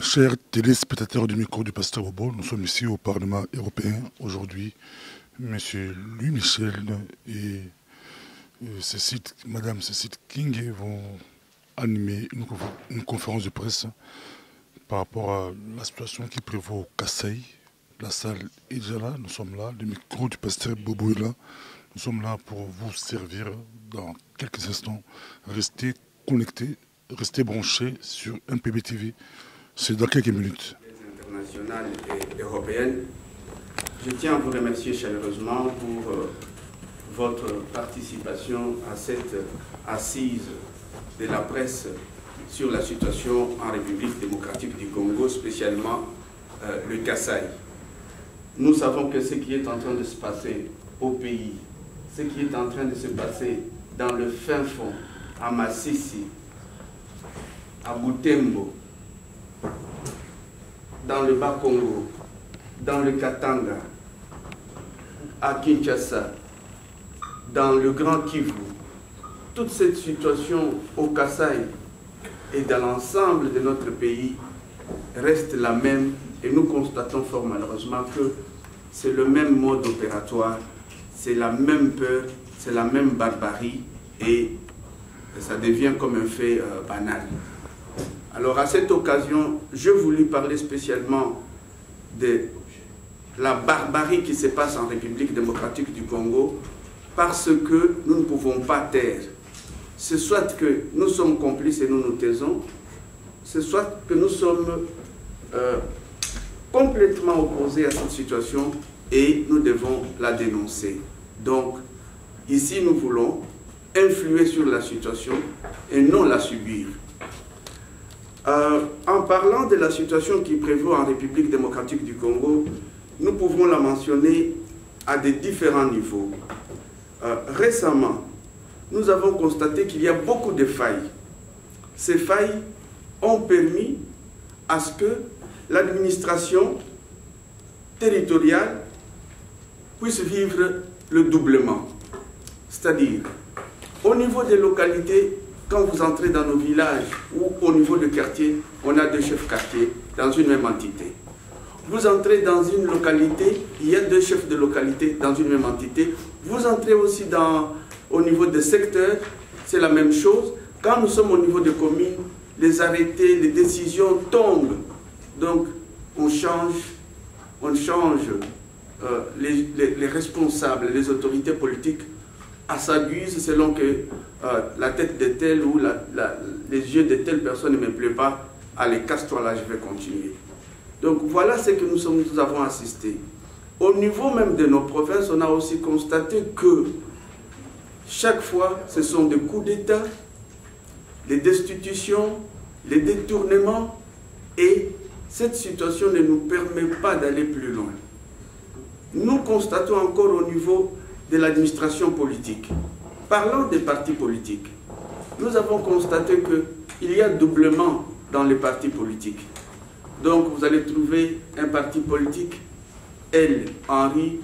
Chers téléspectateurs du micro du Pasteur Bobo, nous sommes ici au Parlement européen aujourd'hui. Monsieur Louis Michel et Madame Cécile King vont animer une conférence de presse par rapport à la situation qui prévaut au Kasaï. La salle est déjà là, nous sommes là, le micro du Pasteur Bobo est là. Nous sommes là pour vous servir dans quelques instants. Restez connectés, restez branchés sur MPB TV. C'est dans quelques minutes. Internationales et européennes, je tiens à vous remercier chaleureusement pour votre participation à cette assise de la presse sur la situation en République démocratique du Congo, spécialement le Kasaï. Nous savons que ce qui est en train de se passer au pays, ce qui est en train de se passer dans le fin fond, à Massissi, à Butembo, dans le Bas-Congo, dans le Katanga, à Kinshasa, dans le Grand Kivu, toute cette situation au Kasaï et dans l'ensemble de notre pays reste la même, et nous constatons fort malheureusement que c'est le même mode opératoire, c'est la même peur, c'est la même barbarie, et ça devient comme un fait banal. Alors à cette occasion, je voulais parler spécialement de la barbarie qui se passe en République démocratique du Congo, parce que nous ne pouvons pas taire. C'est soit que nous sommes complices et nous nous taisons, c'est soit que nous sommes complètement opposés à cette situation et nous devons la dénoncer. Donc, ici nous voulons influer sur la situation et non la subir. En parlant de la situation qui prévaut en République démocratique du Congo, nous pouvons la mentionner à des différents niveaux. Récemment, nous avons constaté qu'il y a beaucoup de failles. Ces failles ont permis à ce que l'administration territoriale puisse vivre le doublement. C'est-à-dire, au niveau des localités, quand vous entrez dans nos villages ou au niveau de quartier, on a deux chefs quartiers dans une même entité. Vous entrez dans une localité, il y a deux chefs de localité dans une même entité. Vous entrez aussi au niveau des secteurs, c'est la même chose. Quand nous sommes au niveau des communes, les arrêtés, les décisions tombent. Donc, on change les responsables, les autorités politiques à sa guise selon que la tête de telle ou les yeux de telle personne ne me plaît pas, allez, casse-toi là, je vais continuer. Donc voilà ce que nous avons assisté. Au niveau même de nos provinces, on a aussi constaté que chaque fois, ce sont des coups d'État, les destitutions, les détournements, et cette situation ne nous permet pas d'aller plus loin. Nous constatons encore au niveau de l'administration politique. Parlons des partis politiques. Nous avons constaté qu'il y a doublement dans les partis politiques. Donc vous allez trouver un parti politique, L. Henri,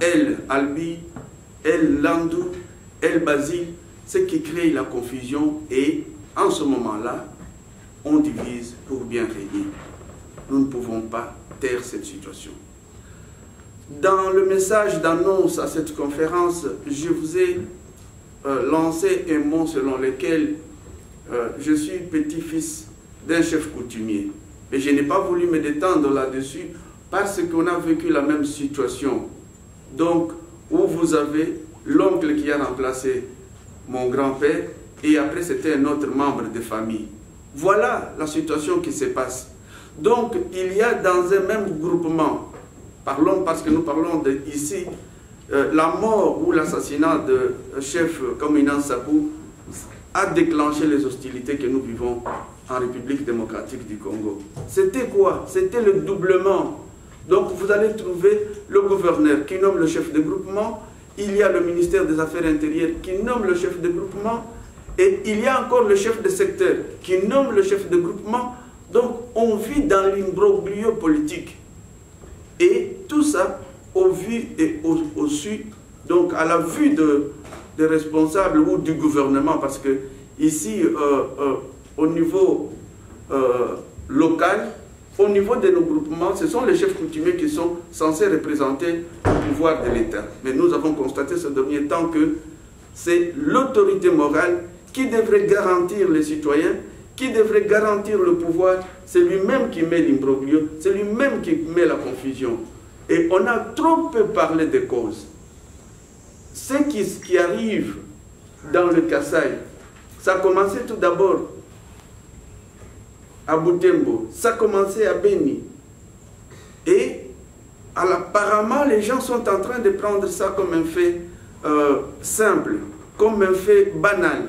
L. Albi, L. Landou, L. Basile, ce qui crée la confusion, et en ce moment-là, on divise pour bien régner. Nous ne pouvons pas taire cette situation. Dans le message d'annonce à cette conférence, je vous ai lancé un mot selon lequel je suis petit-fils d'un chef coutumier. Mais je n'ai pas voulu me détendre là-dessus parce qu'on a vécu la même situation. Donc, où vous avez l'oncle qui a remplacé mon grand-père et après c'était un autre membre de famille. Voilà la situation qui se passe. Donc, il y a dans un même groupement, parlons parce que nous parlons ici, la mort ou l'assassinat de chef Kominan Sapou a déclenché les hostilités que nous vivons en République démocratique du Congo. C'était quoi? C'était le doublement. Donc vous allez trouver le gouverneur qui nomme le chef de groupement, il y a le ministère des Affaires intérieures qui nomme le chef de groupement, et il y a encore le chef de secteur qui nomme le chef de groupement. Donc on vit dans l'imbroglio politique. Et tout ça au vu et au su, donc à la vue des responsables ou du gouvernement, parce que ici, au niveau local, au niveau de nos groupements, ce sont les chefs coutumiers qui sont censés représenter le pouvoir de l'État. Mais nous avons constaté ce dernier temps que c'est l'autorité morale qui devrait garantir les citoyens, qui devrait garantir le pouvoir. C'est lui-même qui met l'imbroglio, c'est lui-même qui met la confusion. Et on a trop peu parlé des causes. Ce qui arrive dans le Kasaï, ça a commencé tout d'abord à Butembo, ça a commencé à Beni. Et apparemment, les gens sont en train de prendre ça comme un fait simple, comme un fait banal.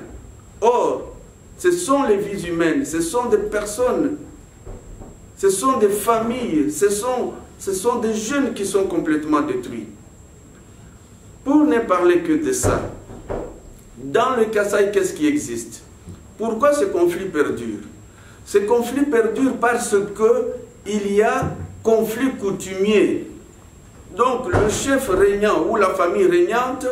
Or, ce sont les vies humaines, ce sont des personnes, ce sont des familles, ce sont des jeunes qui sont complètement détruits. Pour ne parler que de ça, dans le Kasaï, qu'est-ce qui existe? Pourquoi ce conflit perdure? Ce conflit perdure parce qu'il y a conflit coutumier. Donc le chef régnant ou la famille régnante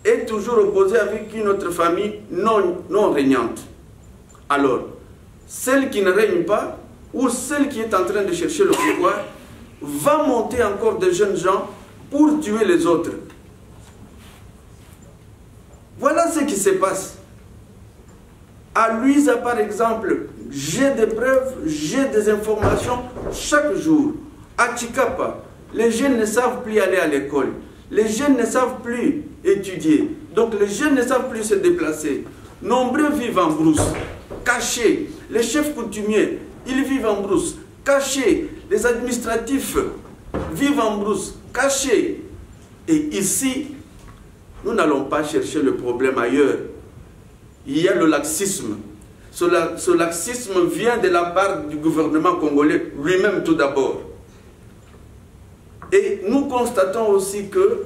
est toujours opposée avec une autre famille non régnante. Alors, celle qui ne règne pas ou celle qui est en train de chercher le pouvoir va monter encore des jeunes gens pour tuer les autres. Voilà ce qui se passe. À Luisa, par exemple, j'ai des preuves, j'ai des informations chaque jour. À Chikapa, les jeunes ne savent plus aller à l'école. Les jeunes ne savent plus étudier. Donc les jeunes ne savent plus se déplacer. Nombreux vivent en brousse, cachés. Les chefs coutumiers, ils vivent en brousse, cachés. Les administratifs vivent en brousse, cachés. Et ici, nous n'allons pas chercher le problème ailleurs. Il y a le laxisme. Ce laxisme vient de la part du gouvernement congolais lui-même tout d'abord. Et nous constatons aussi que,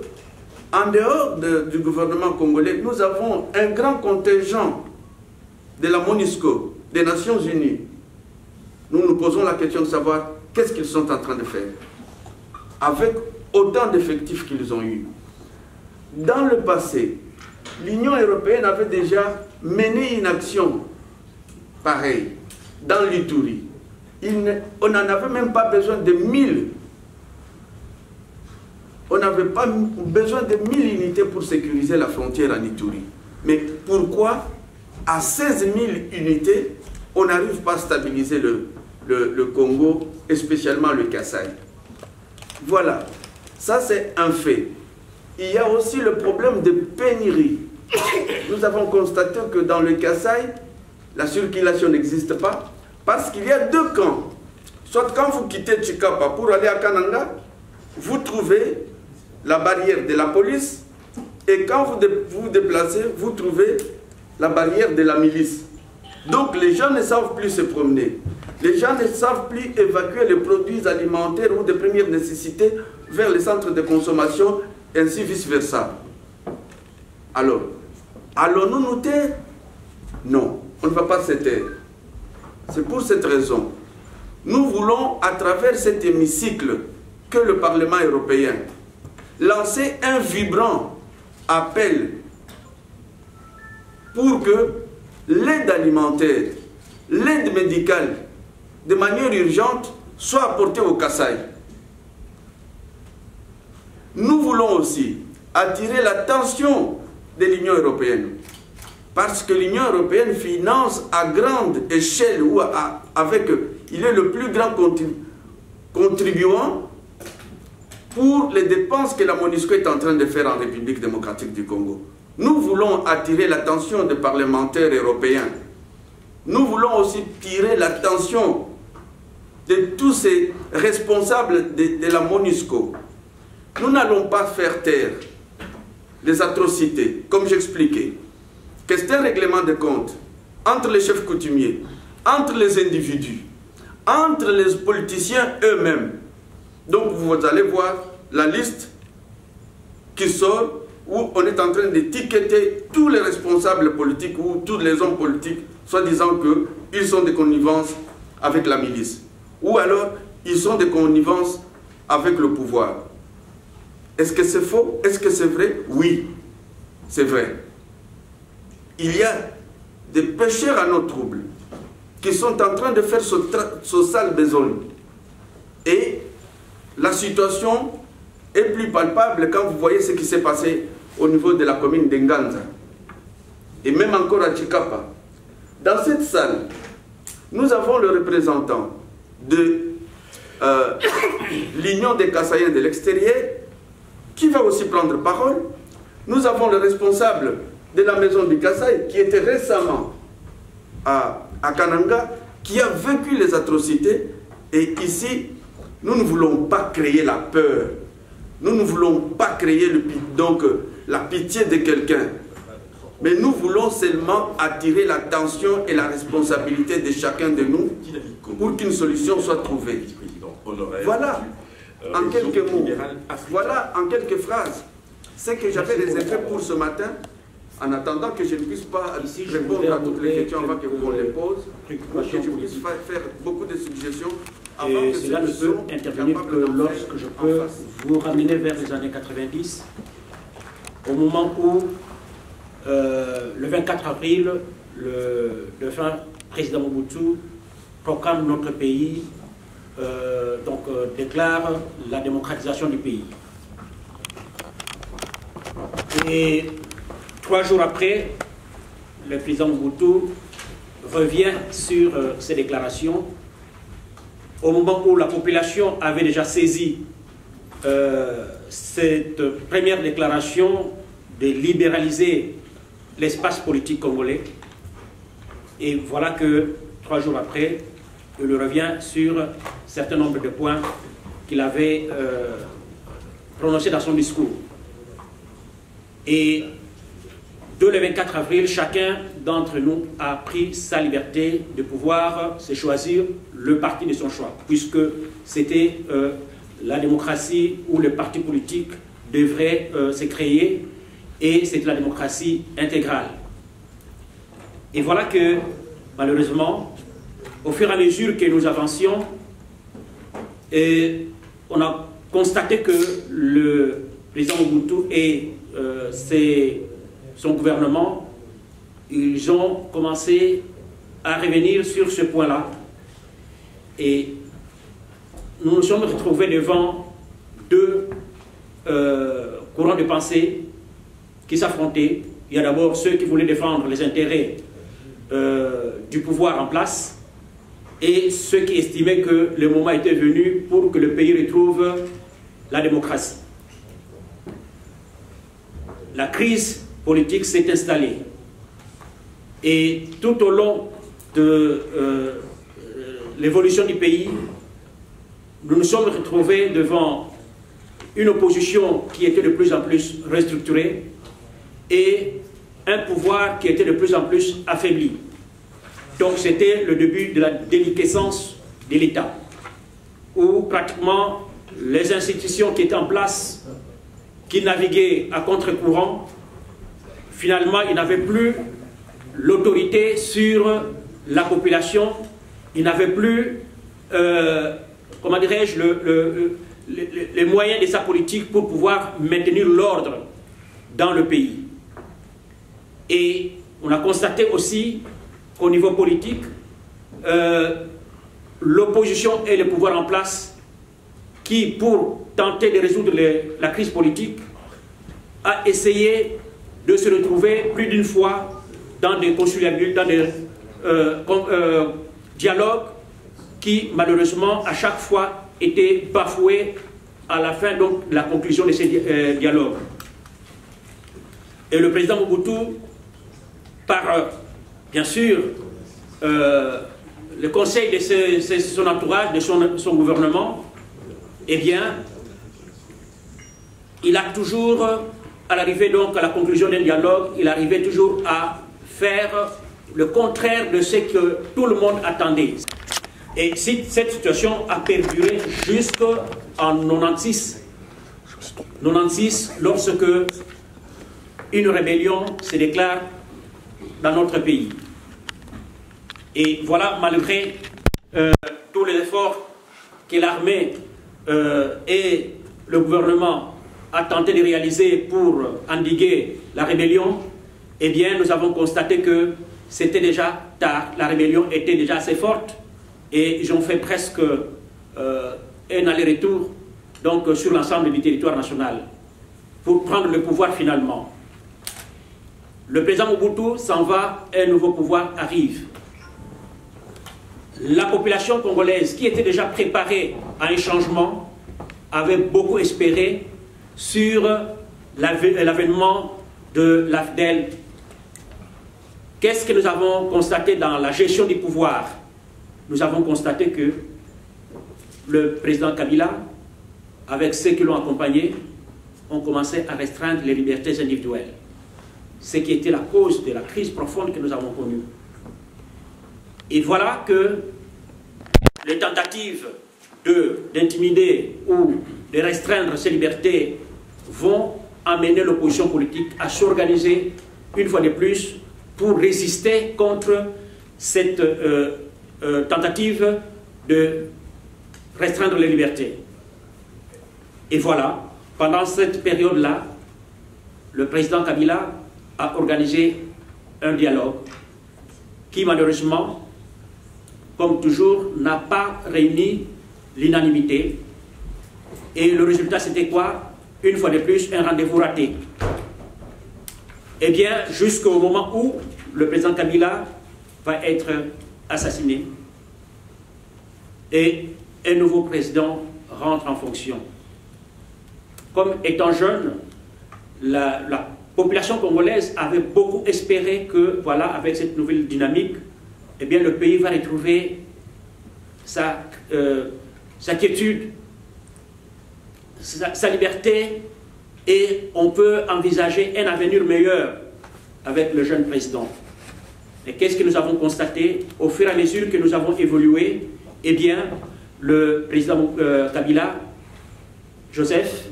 en dehors du gouvernement congolais, nous avons un grand contingent de la MONUSCO, des Nations Unies. Nous nous posons la question de savoir qu'est-ce qu'ils sont en train de faire, avec autant d'effectifs qu'ils ont eu. Dans le passé, l'Union européenne avait déjà mené une action pareille dans l'Ituri. On n'en avait même pas besoin de 1000. On n'avait pas besoin de 1000 unités pour sécuriser la frontière en Ituri. Mais pourquoi, à 16 000 unités, on n'arrive pas à stabiliser le Congo, et spécialement le Kasaï? Voilà, ça c'est un fait. Il y a aussi le problème de pénurie. Nous avons constaté que dans le Kasaï, la circulation n'existe pas parce qu'il y a deux camps. Soit quand vous quittez Chikapa pour aller à Kananga, vous trouvez la barrière de la police, et quand vous vous déplacez, vous trouvez la barrière de la milice. Donc les gens ne savent plus se promener. Les gens ne savent plus évacuer les produits alimentaires ou de première nécessité vers les centres de consommation, ainsi vice-versa. Alors, allons-nous nous taire? Non, on ne va pas se taire. C'est pour cette raison. Nous voulons, à travers cet hémicycle, que le Parlement européen lancer un vibrant appel pour que l'aide alimentaire, l'aide médicale, de manière urgente, soit apportée au Kasaï. Nous voulons aussi attirer l'attention de l'Union européenne, parce que l'Union européenne finance à grande échelle, ou il est le plus grand contribuant pour les dépenses que la MONUSCO est en train de faire en République démocratique du Congo. Nous voulons attirer l'attention des parlementaires européens. Nous voulons aussi tirer l'attention de tous ces responsables de la MONUSCO. Nous n'allons pas faire taire les atrocités, comme j'expliquais, que c'est un règlement de compte entre les chefs coutumiers, entre les individus, entre les politiciens eux-mêmes. Donc vous allez voir la liste qui sort, où on est en train d'étiqueter tous les responsables politiques ou tous les hommes politiques, soit disant qu'ils sont de connivence avec la milice. Ou alors, ils sont de connivence avec le pouvoir. Est-ce que c'est faux? Est-ce que c'est vrai? Oui, c'est vrai. Il y a des pécheurs à nos troubles. qui sont en train de faire ce sale besogne. Et la situation est plus palpable quand vous voyez ce qui s'est passé au niveau de la commune d'Enganza. Et même encore à Chikapa. Dans cette salle, nous avons le représentant de l'Union des Kassaïens de l'extérieur qui va aussi prendre parole. Nous avons le responsable de la maison du Kasaï qui était récemment à Kananga, qui a vaincu les atrocités. Et ici, nous ne voulons pas créer la peur. Nous ne voulons pas créer la pitié de quelqu'un. Mais nous voulons seulement attirer l'attention et la responsabilité de chacun de nous pour qu'une solution soit trouvée. Voilà, en quelques mots, voilà en quelques phrases, ce que j'avais réservé pour ce matin, en attendant que je ne puisse pas répondre à toutes les questions avant que vous les pose, pour que je puisse faire beaucoup de suggestions. Et cela ne peut intervenir que lorsque je peux vous ramener vers les années 90, au moment où, le 24 avril, le défunt président Mobutu proclame notre pays, déclare la démocratisation du pays. Et 3 jours après, le président Mobutu revient sur ces déclarations au moment où la population avait déjà saisi cette première déclaration de libéraliser l'espace politique congolais. Et voilà que 3 jours après, il revient sur un certain nombre de points qu'il avait prononcés dans son discours. Et dès le 24 avril, chacun d'entre nous a pris sa liberté de pouvoir se choisir le parti de son choix, puisque c'était la démocratie où le parti politique devrait se créer, et c'était la démocratie intégrale. Et voilà que, malheureusement, au fur et à mesure que nous avancions, on a constaté que le président Mobutu et son gouvernement, ils ont commencé à revenir sur ce point-là. Et nous nous sommes retrouvés devant 2 courants de pensée qui s'affrontaient. Il y a d'abord ceux qui voulaient défendre les intérêts du pouvoir en place, et ceux qui estimaient que le moment était venu pour que le pays retrouve la démocratie. La crise politique s'est installée. Et tout au long de l'évolution du pays, nous nous sommes retrouvés devant une opposition qui était de plus en plus restructurée et un pouvoir qui était de plus en plus affaibli. Donc c'était le début de la déliquescence de l'État, où pratiquement les institutions qui étaient en place, qui naviguaient à contre-courant, finalement ils n'avaient plus l'autorité sur la population, ils n'avaient plus, comment dirais-je, les moyens de sa politique pour pouvoir maintenir l'ordre dans le pays. Et on a constaté aussi qu'au niveau politique, l'opposition et le pouvoir en place, qui, pour tenter de résoudre la crise politique, a essayé de se retrouver plus d'une fois dans des conciliabules, dans des dialogues qui, malheureusement, à chaque fois étaient bafoués à la fin donc, de la conclusion de ces dialogues. Et le président Mobutu, par, bien sûr, le conseil de son entourage, de son gouvernement, eh bien, il a toujours, à l'arrivée donc à la conclusion d'un dialogue, il arrivait toujours à faire le contraire de ce que tout le monde attendait. Et cette situation a perduré jusqu'en 96, lorsque une rébellion se déclare dans notre pays. Et voilà, malgré tous les efforts que l'armée et le gouvernement a tenté de réaliser pour endiguer la rébellion, eh bien, nous avons constaté que c'était déjà tard, la rébellion était déjà assez forte, et ils ont fait presque un aller-retour donc sur l'ensemble du territoire national pour prendre le pouvoir finalement. Le président Mobutu s'en va, un nouveau pouvoir arrive. La population congolaise, qui était déjà préparée à un changement, avait beaucoup espéré sur l'avènement de l'AFDEL. Qu'est-ce que nous avons constaté dans la gestion du pouvoir? Nous avons constaté que le président Kabila, avec ceux qui l'ont accompagné, ont commencé à restreindre les libertés individuelles. Ce qui était la cause de la crise profonde que nous avons connue. Et voilà que les tentatives d'intimider ou de restreindre ces libertés vont amener l'opposition politique à s'organiser une fois de plus pour résister contre cette tentative de restreindre les libertés. Et voilà, pendant cette période-là, le président Kabila a organisé un dialogue qui malheureusement, comme toujours, n'a pas réuni l'unanimité. Et le résultat, c'était quoi? Une fois de plus, un rendez-vous raté. Eh bien, jusqu'au moment où le président Kabila va être assassiné et un nouveau président rentre en fonction. Comme étant jeune, la population congolaise avait beaucoup espéré que, voilà, avec cette nouvelle dynamique, eh bien, le pays va retrouver sa quiétude, sa liberté, et on peut envisager un avenir meilleur avec le jeune président. Et qu'est-ce que nous avons constaté? Au fur et à mesure que nous avons évolué, eh bien, le président Kabila, Joseph,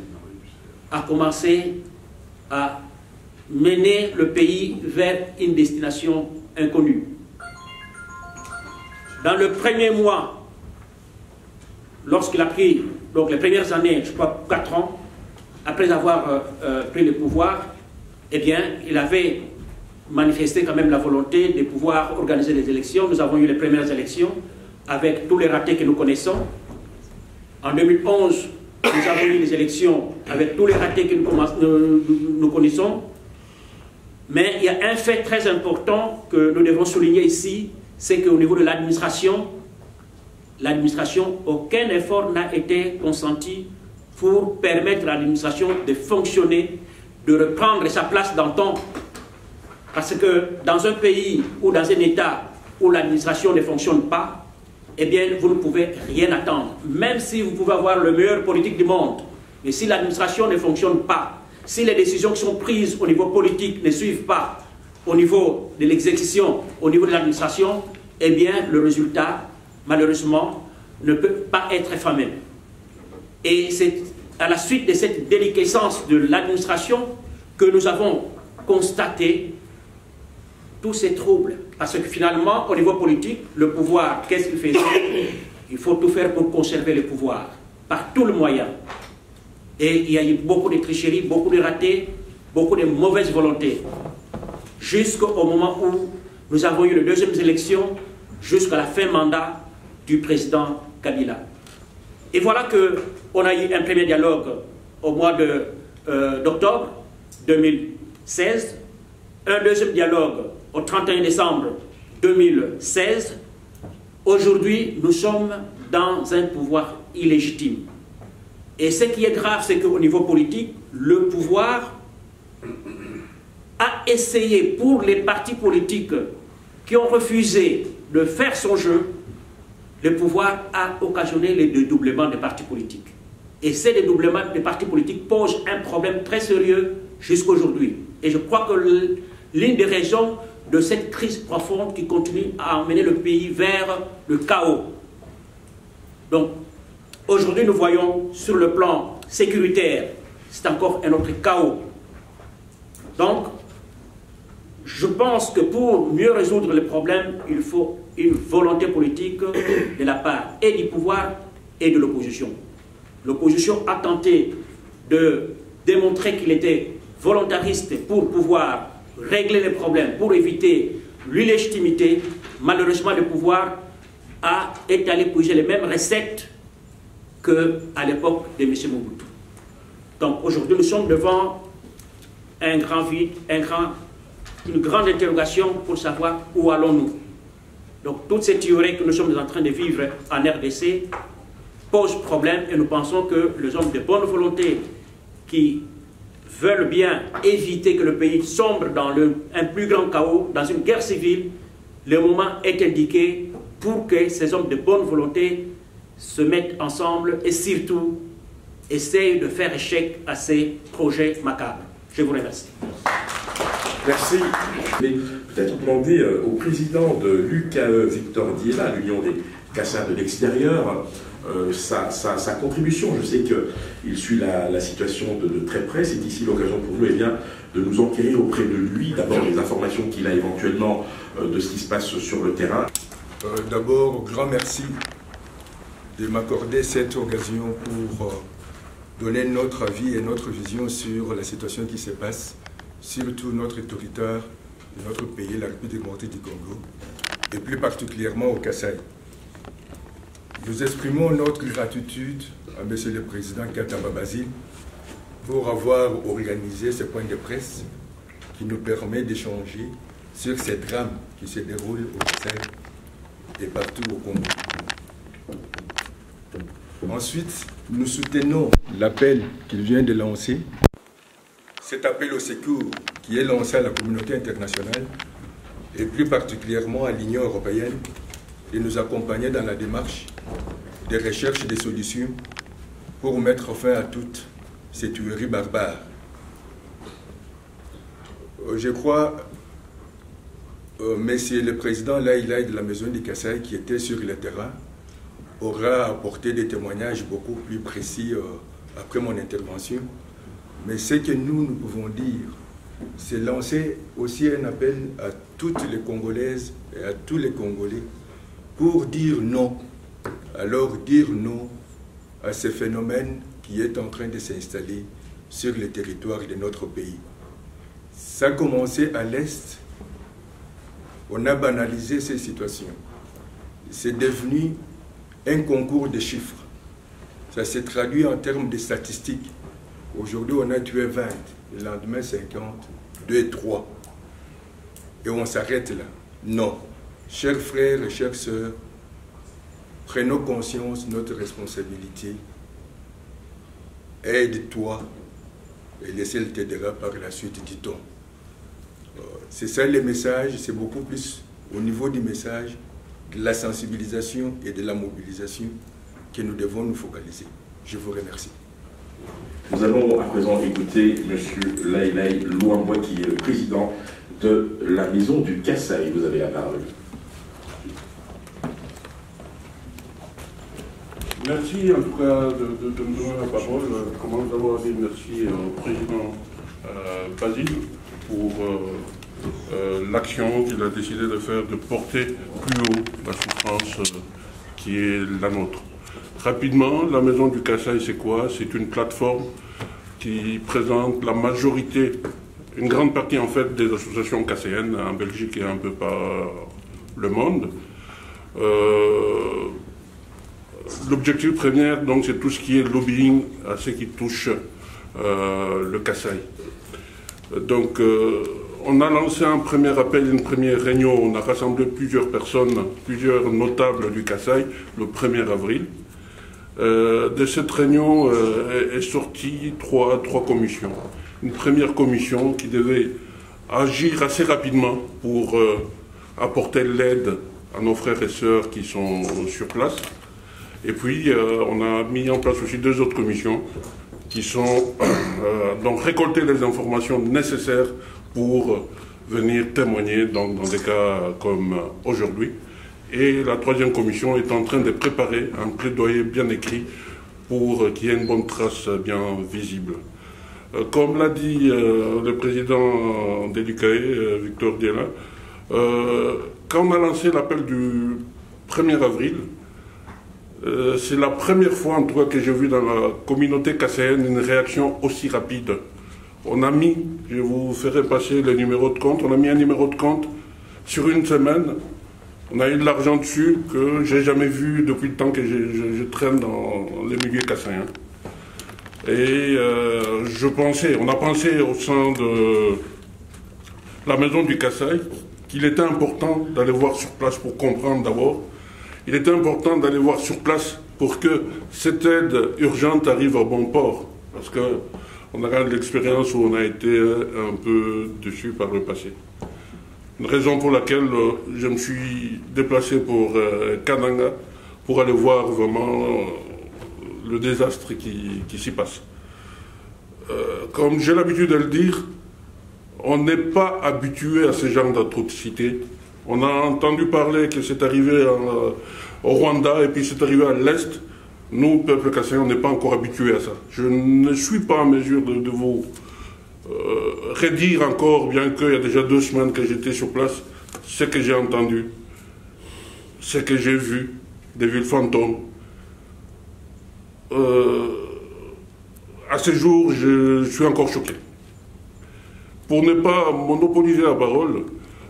a commencé à mener le pays vers une destination inconnue. Dans le premier mois, lorsqu'il a pris, donc les premières années, je crois 4 ans, après avoir pris le pouvoir, eh bien, il avait manifesté quand même la volonté de pouvoir organiser les élections. Nous avons eu les premières élections avec tous les ratés que nous connaissons. En 2011, nous avons eu les élections avec tous les ratés que nous connaissons. Mais il y a un fait très important que nous devons souligner ici, c'est qu'au niveau de l'administration, aucun effort n'a été consenti pour permettre à l'administration de fonctionner, de reprendre sa place d'antan. Parce que dans un pays ou dans un État où l'administration ne fonctionne pas, eh bien, vous ne pouvez rien attendre. Même si vous pouvez avoir le meilleur politique du monde, mais si l'administration ne fonctionne pas, si les décisions qui sont prises au niveau politique ne suivent pas au niveau de l'exécution, au niveau de l'administration, eh bien, le résultat, malheureusement, ne peut pas être fameux. Et c'est à la suite de cette déliquescence de l'administration que nous avons constaté tous ces troubles. Parce que finalement, au niveau politique, le pouvoir, qu'est-ce qu'il fait? Il faut tout faire pour conserver le pouvoir, par tous les moyens. Et il y a eu beaucoup de tricheries, beaucoup de ratés, beaucoup de mauvaises volontés. Jusqu'au moment où nous avons eu les deuxièmes élections, jusqu'à la fin mandat du président Kabila. Et voilà qu'on a eu un premier dialogue au mois d'octobre 2016, un deuxième dialogue au 31 décembre 2016. Aujourd'hui, nous sommes dans un pouvoir illégitime. Et ce qui est grave, c'est qu'au niveau politique, le pouvoir a essayé, pour les partis politiques qui ont refusé de faire son jeu, le pouvoir a occasionné les dédoublements des partis politiques. Et ces dédoublements des partis politiques posent un problème très sérieux jusqu'à aujourd'hui. Et je crois que l'une des raisons de cette crise profonde qui continue à emmener le pays vers le chaos. Donc, aujourd'hui, nous voyons sur le plan sécuritaire, c'est encore un autre chaos. Donc, je pense que pour mieux résoudre les problèmes, il faut une volonté politique de la part et du pouvoir et de l'opposition. L'opposition a tenté de démontrer qu'il était volontariste pour pouvoir régler les problèmes, pour éviter l'illégitimité, malheureusement, le pouvoir est allé puiser les mêmes recettes qu'à l'époque de M. Mobutu. Donc aujourd'hui, nous sommes devant un grand vide, une grande interrogation pour savoir où allons-nous. Donc toutes ces théories que nous sommes en train de vivre en RDC posent problème et nous pensons que les hommes de bonne volonté qui veulent bien éviter que le pays sombre dans un plus grand chaos, dans une guerre civile, le moment est indiqué pour que ces hommes de bonne volonté se mettent ensemble et surtout essayent de faire échec à ces projets macabres. Je vous remercie. Merci. Mais peut-être demander au président de l'UKE, Victor Diela, l'Union des Kassais de l'extérieur, sa contribution. Je sais qu'il suit la situation de très près. C'est ici l'occasion pour nous de nous enquérir auprès de lui, d'abord les informations qu'il a éventuellement de ce qui se passe sur le terrain. D'abord, grand merci de m'accorder cette occasion pour donner notre avis et notre vision sur la situation qui se passe, surtout notre territoire, notre pays, la République démocratique du Congo, et plus particulièrement au Kasaï. Nous exprimons notre gratitude à M. le Président Katamba Basile pour avoir organisé ce point de presse qui nous permet d'échanger sur ces drames qui se déroulent au Kasaï et partout au Congo. Ensuite, nous soutenons l'appel qu'il vient de lancer, cet appel au secours qui est lancé à la communauté internationale et plus particulièrement à l'Union européenne de nous accompagner dans la démarche de recherche des solutions pour mettre fin à toutes ces tueries barbares. Je crois, Monsieur le Président Laïlaï de la Maison du Kasaï, qui était sur le terrain, aura apporté des témoignages beaucoup plus précis après mon intervention. Mais ce que nous pouvons dire, c'est lancer aussi un appel à toutes les Congolaises et à tous les Congolais pour dire non. Alors dire non à ce phénomène qui est en train de s'installer sur le territoire de notre pays. Ça a commencé à l'Est. On a banalisé ces situations. C'est devenu un concours de chiffres. Ça s'est traduit en termes de statistiques. Aujourd'hui, on a tué 20, le lendemain 50, 2 et 3. Et on s'arrête là. Non. Chers frères et chères sœurs, prenons conscience de notre responsabilité. Aide-toi et le ciel t'aidera par la suite, dit-on. C'est ça le message, c'est beaucoup plus au niveau du message, de la sensibilisation et de la mobilisation que nous devons nous focaliser. Je vous remercie. Nous allons à présent écouter M. Laïlaï Louambois, qui est le président de la Maison du Kasaï. Vous avez la parole. Merci en tout cas de me donner la parole. Je commence d'abord à dire merci au président Basile pour l'action qu'il a décidé de faire, de porter plus haut la souffrance qui est la nôtre. Rapidement, la Maison du Kasaï, c'est quoi? C'est une plateforme qui présente la majorité, une grande partie en fait des associations kassaïennes en Belgique et un peu par le monde. L'objectif premier, donc, c'est tout ce qui est lobbying à ce qui touche le Kasaï. Donc, on a lancé un premier appel, une première réunion, on a rassemblé plusieurs personnes, plusieurs notables du Kasaï, le 1er avril. De cette réunion est sortie trois commissions. Une première commission qui devait agir assez rapidement pour apporter l'aide à nos frères et sœurs qui sont sur place. Et puis, on a mis en place aussi 2 autres commissions qui sont donc récolter les informations nécessaires pour venir témoigner donc, dans des cas comme aujourd'hui. Et la 3e commission est en train de préparer un plaidoyer bien écrit pour qu'il y ait une bonne trace bien visible. Comme l'a dit le président de l'UKE, Victor Diela, quand on a lancé l'appel du 1er avril, c'est la première fois en tout cas que j'ai vu dans la communauté kassaïenne une réaction aussi rapide. On a mis, je vous ferai passer le numéro de compte, on a mis un numéro de compte sur une semaine, on a eu de l'argent dessus que j'ai jamais vu depuis le temps que je traîne dans les milieux kassaïens. Et on a pensé au sein de la maison du Kasaï qu'il était important d'aller voir sur place pour comprendre d'abord. Il était important d'aller voir sur place pour que cette aide urgente arrive à bon port. Parce qu'on a l'expérience où on a été un peu dessus par le passé. Une raison pour laquelle je me suis déplacé pour Kananga pour aller voir vraiment le désastre qui s'y passe. Comme j'ai l'habitude de le dire, on n'est pas habitué à ce genre d'atrocités. On a entendu parler que c'est arrivé au Rwanda et puis c'est arrivé à l'Est. Nous, peuple kassaïen, on n'est pas encore habitué à ça. Je ne suis pas en mesure de vous redire encore, bien qu'il y a déjà 2 semaines que j'étais sur place, ce que j'ai entendu, ce que j'ai vu, des villes fantômes. À ce jour, je suis encore choqué. Pour ne pas monopoliser la parole,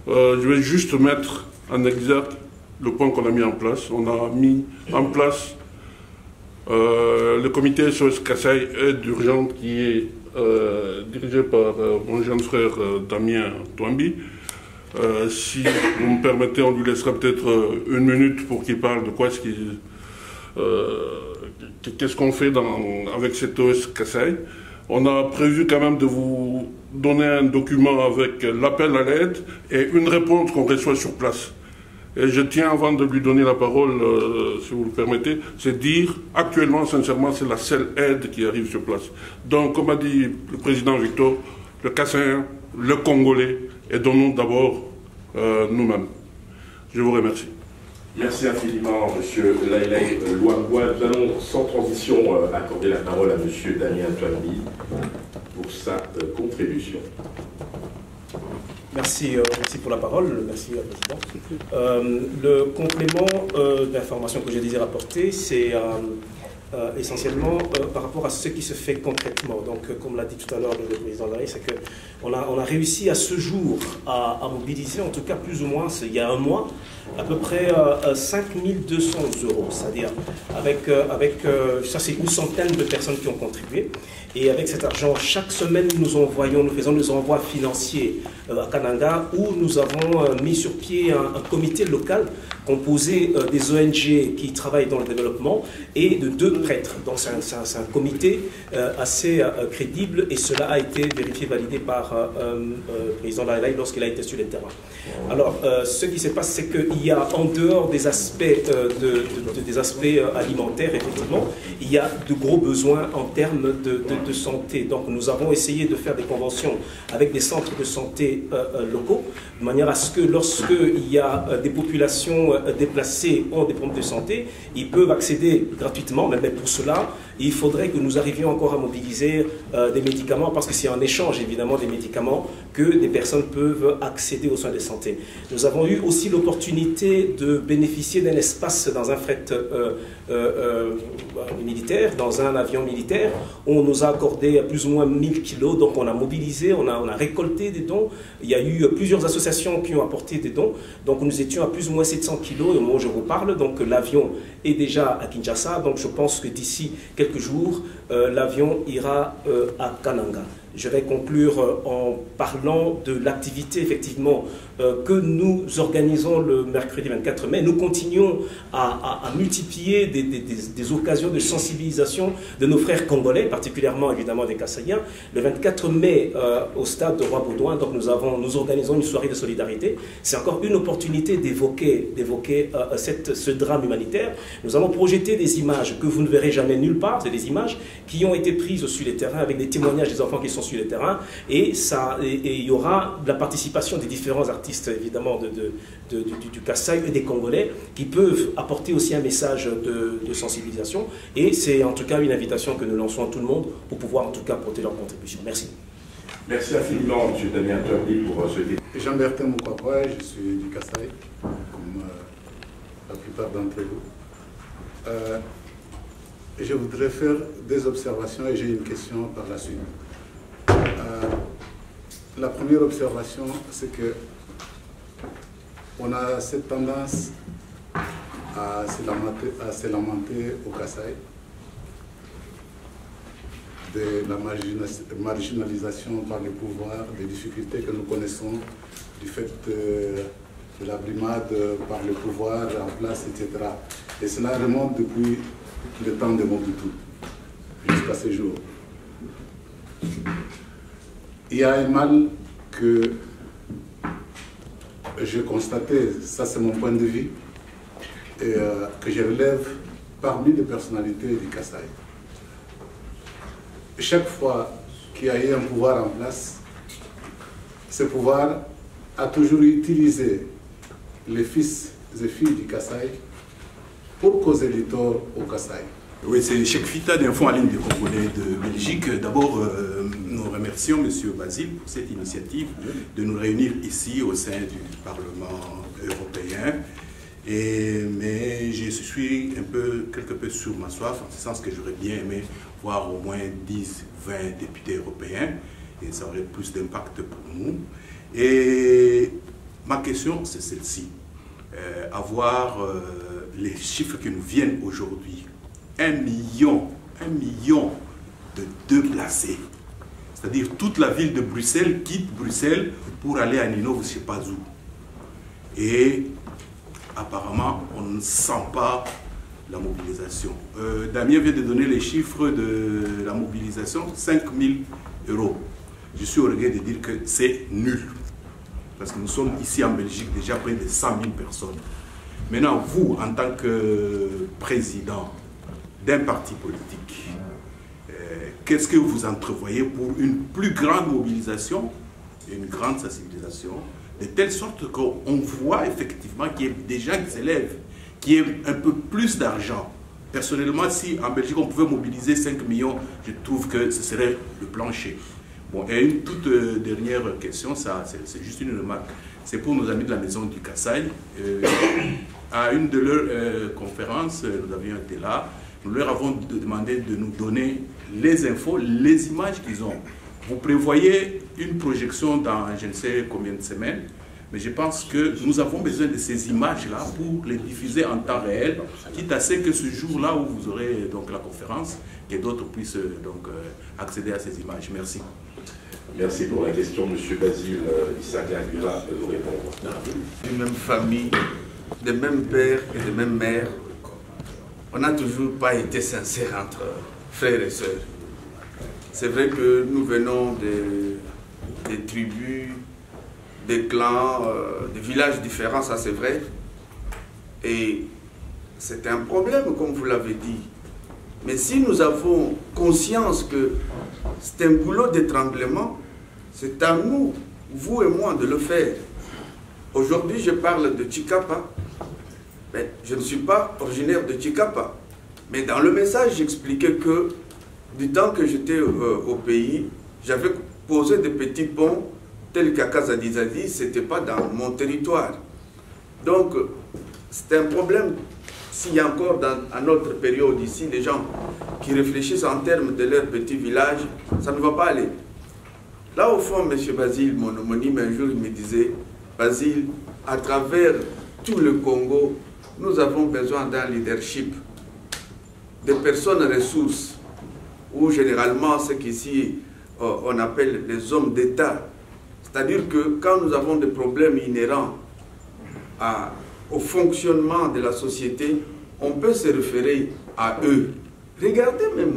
je vais juste mettre en exergue le point qu'on a mis en place. On a mis en place le comité SOS Kasaï aide urgente qui est dirigé par mon jeune frère Damien Touambi. Si vous me permettez, on lui laissera peut-être 1 minute pour qu'il parle de quoi est-ce qu'il... qu'est-ce qu'on fait avec cette SOS Kasaï. On a prévu quand même de vous donner un document avec l'appel à l'aide et une réponse qu'on reçoit sur place. Et je tiens, avant de lui donner la parole, si vous le permettez, c'est dire, actuellement, sincèrement, c'est la seule aide qui arrive sur place. Donc, comme a dit le président Victor, le Kassaïen, le Congolais, aidons-nous d'abord nous-mêmes. Je vous remercie. Merci infiniment, M. Lailai Luangwa. Nous allons sans transition accorder la parole à M. Damien Touambi pour sa contribution. Merci, merci pour la parole, merci Président. Le complément d'information que je désire apporter, c'est essentiellement par rapport à ce qui se fait concrètement. Donc, comme l'a dit tout à l'heure le Président Lailai, c'est qu'on a réussi à ce jour à mobiliser, en tout cas plus ou moins, il y a 1 mois, à peu près 5200 €, c'est-à-dire avec ça c'est une centaine de personnes qui ont contribué. Et avec cet argent, chaque semaine, nous faisons des envois financiers à Kananga où nous avons mis sur pied un comité local composé des ONG qui travaillent dans le développement et de 2 prêtres. Donc c'est un comité assez crédible et cela a été vérifié, validé par le président Lailai lorsqu'il a été sur le terrain. Alors, ce qui se passe, c'est qu'il y a, en dehors des aspects, des aspects alimentaires, effectivement, il y a de gros besoins en termes de santé. Donc, nous avons essayé de faire des conventions avec des centres de santé locaux, de manière à ce que lorsqu'il y a des populations déplacées ont des problèmes de santé, ils peuvent accéder gratuitement, mais pour cela, il faudrait que nous arrivions encore à mobiliser des médicaments, parce que c'est en échange, évidemment, des médicaments que des personnes peuvent accéder aux soins de santé. Nous avons eu aussi l'opportunité de bénéficier d'un espace dans un fret militaire, dans un avion militaire. On nous a accordé plus ou moins 1000 kilos, donc on a mobilisé, on a récolté des dons. Il y a eu plusieurs associations qui ont apporté des dons, donc nous étions à plus ou moins 700 kilos, et moi je vous parle, donc l'avion est déjà à Kinshasa, donc je pense que d'ici quelques jours, l'avion ira à Kananga. Je vais conclure en parlant de l'activité, effectivement, que nous organisons le mercredi 24 mai. Nous continuons à multiplier des occasions de sensibilisation de nos frères congolais, particulièrement, évidemment, des Kassaïens. Le 24 mai, au stade de Roi-Baudouin, donc nous organisons une soirée de solidarité. C'est encore une opportunité d'évoquer ce drame humanitaire. Nous allons projeter des images que vous ne verrez jamais nulle part. C'est des images qui ont été prises sur les terrains avec des témoignages des enfants qui sont sur le terrain, et il y aura la participation des différents artistes, évidemment, du Kasaï et des Congolais, qui peuvent apporter aussi un message de sensibilisation, et c'est en tout cas une invitation que nous lançons à tout le monde pour pouvoir en tout cas apporter leur contribution. Merci. Merci infiniment, M. Damien Touambi, pour ce débat. Jean-Bertin Moukwaboy, je suis du Kasaï, comme la plupart d'entre vous. Je voudrais faire des observations et j'ai une question par la suite. La première observation, c'est que on a cette tendance à se lamenter au Kasaï de la marginalisation par le pouvoir, des difficultés que nous connaissons du fait de la brimade par le pouvoir en place, etc. Et cela remonte depuis le temps de Mobutu, jusqu'à ce jour. Il y a un mal que j'ai constaté, ça c'est mon point de vue, et que je relève parmi les personnalités du Kasaï. Chaque fois qu'il y a eu un pouvoir en place, ce pouvoir a toujours utilisé les fils et filles du Kasaï pour causer du tort au Kasaï. Oui, c'est Cheikh Fita d'Info en ligne des Congolais de Belgique. D'abord, nous remercions M. Basile pour cette initiative de nous réunir ici au sein du Parlement européen. Mais je suis quelque peu sur ma soif, en ce sens que j'aurais bien aimé voir au moins 10, 20 députés européens, et ça aurait plus d'impact pour nous. Et ma question, c'est celle-ci. Avoir les chiffres qui nous viennent aujourd'hui, 1 million de déplacés. C'est-à-dire toute la ville de Bruxelles quitte Bruxelles pour aller à Nino, je ne sais pas où. Et apparemment, on ne sent pas la mobilisation. Damien vient de donner les chiffres de la mobilisation, 5 000 €. Je suis au regret de dire que c'est nul. Parce que nous sommes ici en Belgique déjà près de 100 000 personnes. Maintenant, vous, en tant que président d'un parti politique, qu'est-ce que vous entrevoyez pour une plus grande mobilisation, une grande sensibilisation, de telle sorte qu'on voit effectivement qu'il y a des gens qui s'élèvent, qu'il y ait un peu plus d'argent. Personnellement, si en Belgique on pouvait mobiliser 5 millions, je trouve que ce serait le plancher. Bon, et une toute dernière question, c'est juste une remarque. C'est pour nos amis de la maison du Kasaï. À une de leurs conférences, nous avions été là, nous leur avons demandé de nous donner les infos, les images qu'ils ont. Vous prévoyez une projection dans je ne sais combien de semaines, mais je pense que nous avons besoin de ces images-là pour les diffuser en temps réel, quitte à ce que ce jour-là où vous aurez donc la conférence, que d'autres puissent donc accéder à ces images. Merci. Merci pour la question, M. Basile Issaka Aguila, de vous répondre. D'une même famille, de même père et de même mère, on n'a toujours pas été sincère entre frères et sœurs. C'est vrai que nous venons des tribus, des clans, des villages différents, ça c'est vrai. Et c'est un problème, comme vous l'avez dit. Mais si nous avons conscience que c'est un boulot d'étranglement, c'est à nous, vous et moi, de le faire. Aujourd'hui, je parle de Tchikapa. Mais je ne suis pas originaire de Tchikapa. Mais dans le message, j'expliquais que du temps que j'étais au pays, j'avais posé des petits ponts tels qu'à Kazadizadi, ce n'était pas dans mon territoire. Donc, c'est un problème. S'il y a encore à notre période ici des gens qui réfléchissent en termes de leur petit village, ça ne va pas aller. Là, au fond, M. Basile, mon homonyme, un jour, il me disait, Basile, à travers tout le Congo, nous avons besoin d'un leadership, de personnes ressources, ou généralement ce qu'ici on appelle les hommes d'État. C'est-à-dire que quand nous avons des problèmes inhérents au fonctionnement de la société, on peut se référer à eux. Regardez même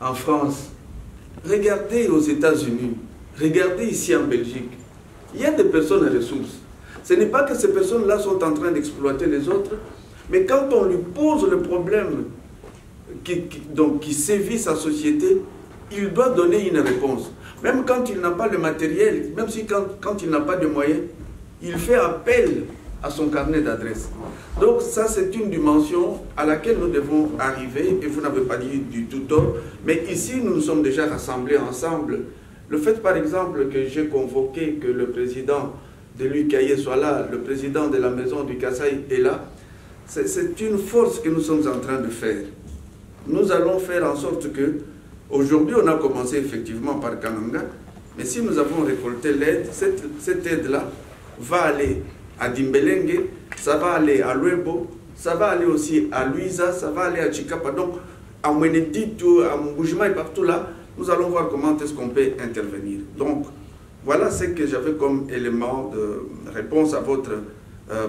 en France, regardez aux États-Unis, regardez ici en Belgique. Il y a des personnes ressources. Ce n'est pas que ces personnes-là sont en train d'exploiter les autres, mais quand on lui pose le problème qui sévit sa société, il doit donner une réponse. Même quand il n'a pas le matériel, même si quand il n'a pas de moyens, il fait appel à son carnet d'adresse. Donc ça, c'est une dimension à laquelle nous devons arriver, et vous n'avez pas dit du tout tort, mais ici, nous nous sommes déjà rassemblés ensemble. Le fait, par exemple, que j'ai convoqué que le président de l'UKAIE soit là, le président de la maison du Kasaï est là, c'est une force que nous sommes en train de faire. Nous allons faire en sorte que, aujourd'hui, on a commencé effectivement par Kananga, mais si nous avons récolté l'aide, cette aide-là va aller à Dimbelenge, ça va aller à Luebo, ça va aller aussi à Luisa, ça va aller à Chikapa. Donc, à Mweneditu, à Mbujima et partout là, nous allons voir comment est-ce qu'on peut intervenir. Donc, voilà ce que j'avais comme élément de réponse à votre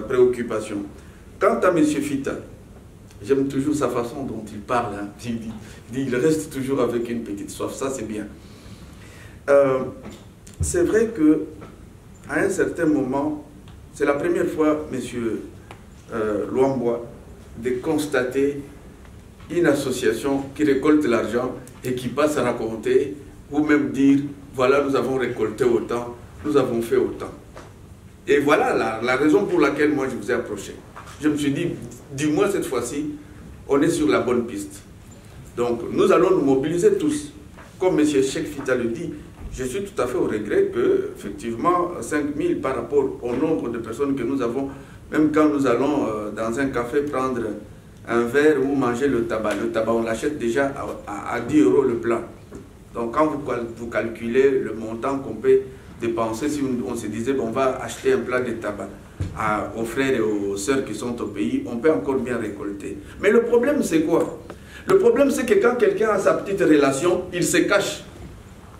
préoccupation. Quant à M. Fita, j'aime toujours sa façon dont il parle. Hein. Il reste toujours avec une petite soif, ça c'est bien. C'est vrai qu'à un certain moment, c'est la première fois, M. Luamboa, de constater une association qui récolte l'argent et qui passe à raconter, ou même dire, voilà, nous avons récolté autant, nous avons fait autant. Et voilà la raison pour laquelle moi je vous ai approché. Je me suis dit, du moins cette fois-ci, on est sur la bonne piste. Donc nous allons nous mobiliser tous. Comme M. Cheikh Fita le dit, je suis tout à fait au regret que, effectivement, 5000 par rapport au nombre de personnes que nous avons, même quand nous allons dans un café prendre un verre ou manger le tabac on l'achète déjà à 10 € le plat. Donc quand vous calculez le montant qu'on peut dépenser, si on se disait bon, on va acheter un plat de tabac aux frères et aux sœurs qui sont au pays, on peut encore bien récolter. Mais le problème c'est quoi? Le problème c'est que quand quelqu'un a sa petite relation, il se cache.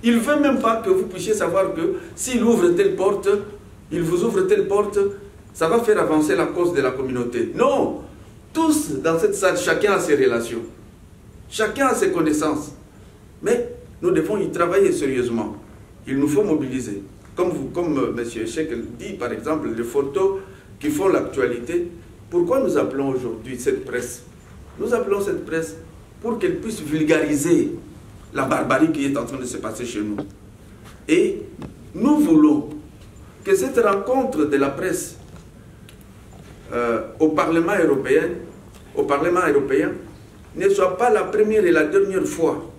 Il ne veut même pas que vous puissiez savoir que s'il ouvre telle porte, il vous ouvre telle porte, ça va faire avancer la cause de la communauté. Non! Tous dans cette salle, chacun a ses relations. Chacun a ses connaissances. Mais nous devons y travailler sérieusement. Il nous faut mobiliser. Comme M. Cheikh dit, par exemple, les photos qui font l'actualité. Pourquoi nous appelons aujourd'hui cette presse? Nous appelons cette presse pour qu'elle puisse vulgariser la barbarie qui est en train de se passer chez nous. Et nous voulons que cette rencontre de la presse au Parlement européen ne soit pas la première et la dernière fois.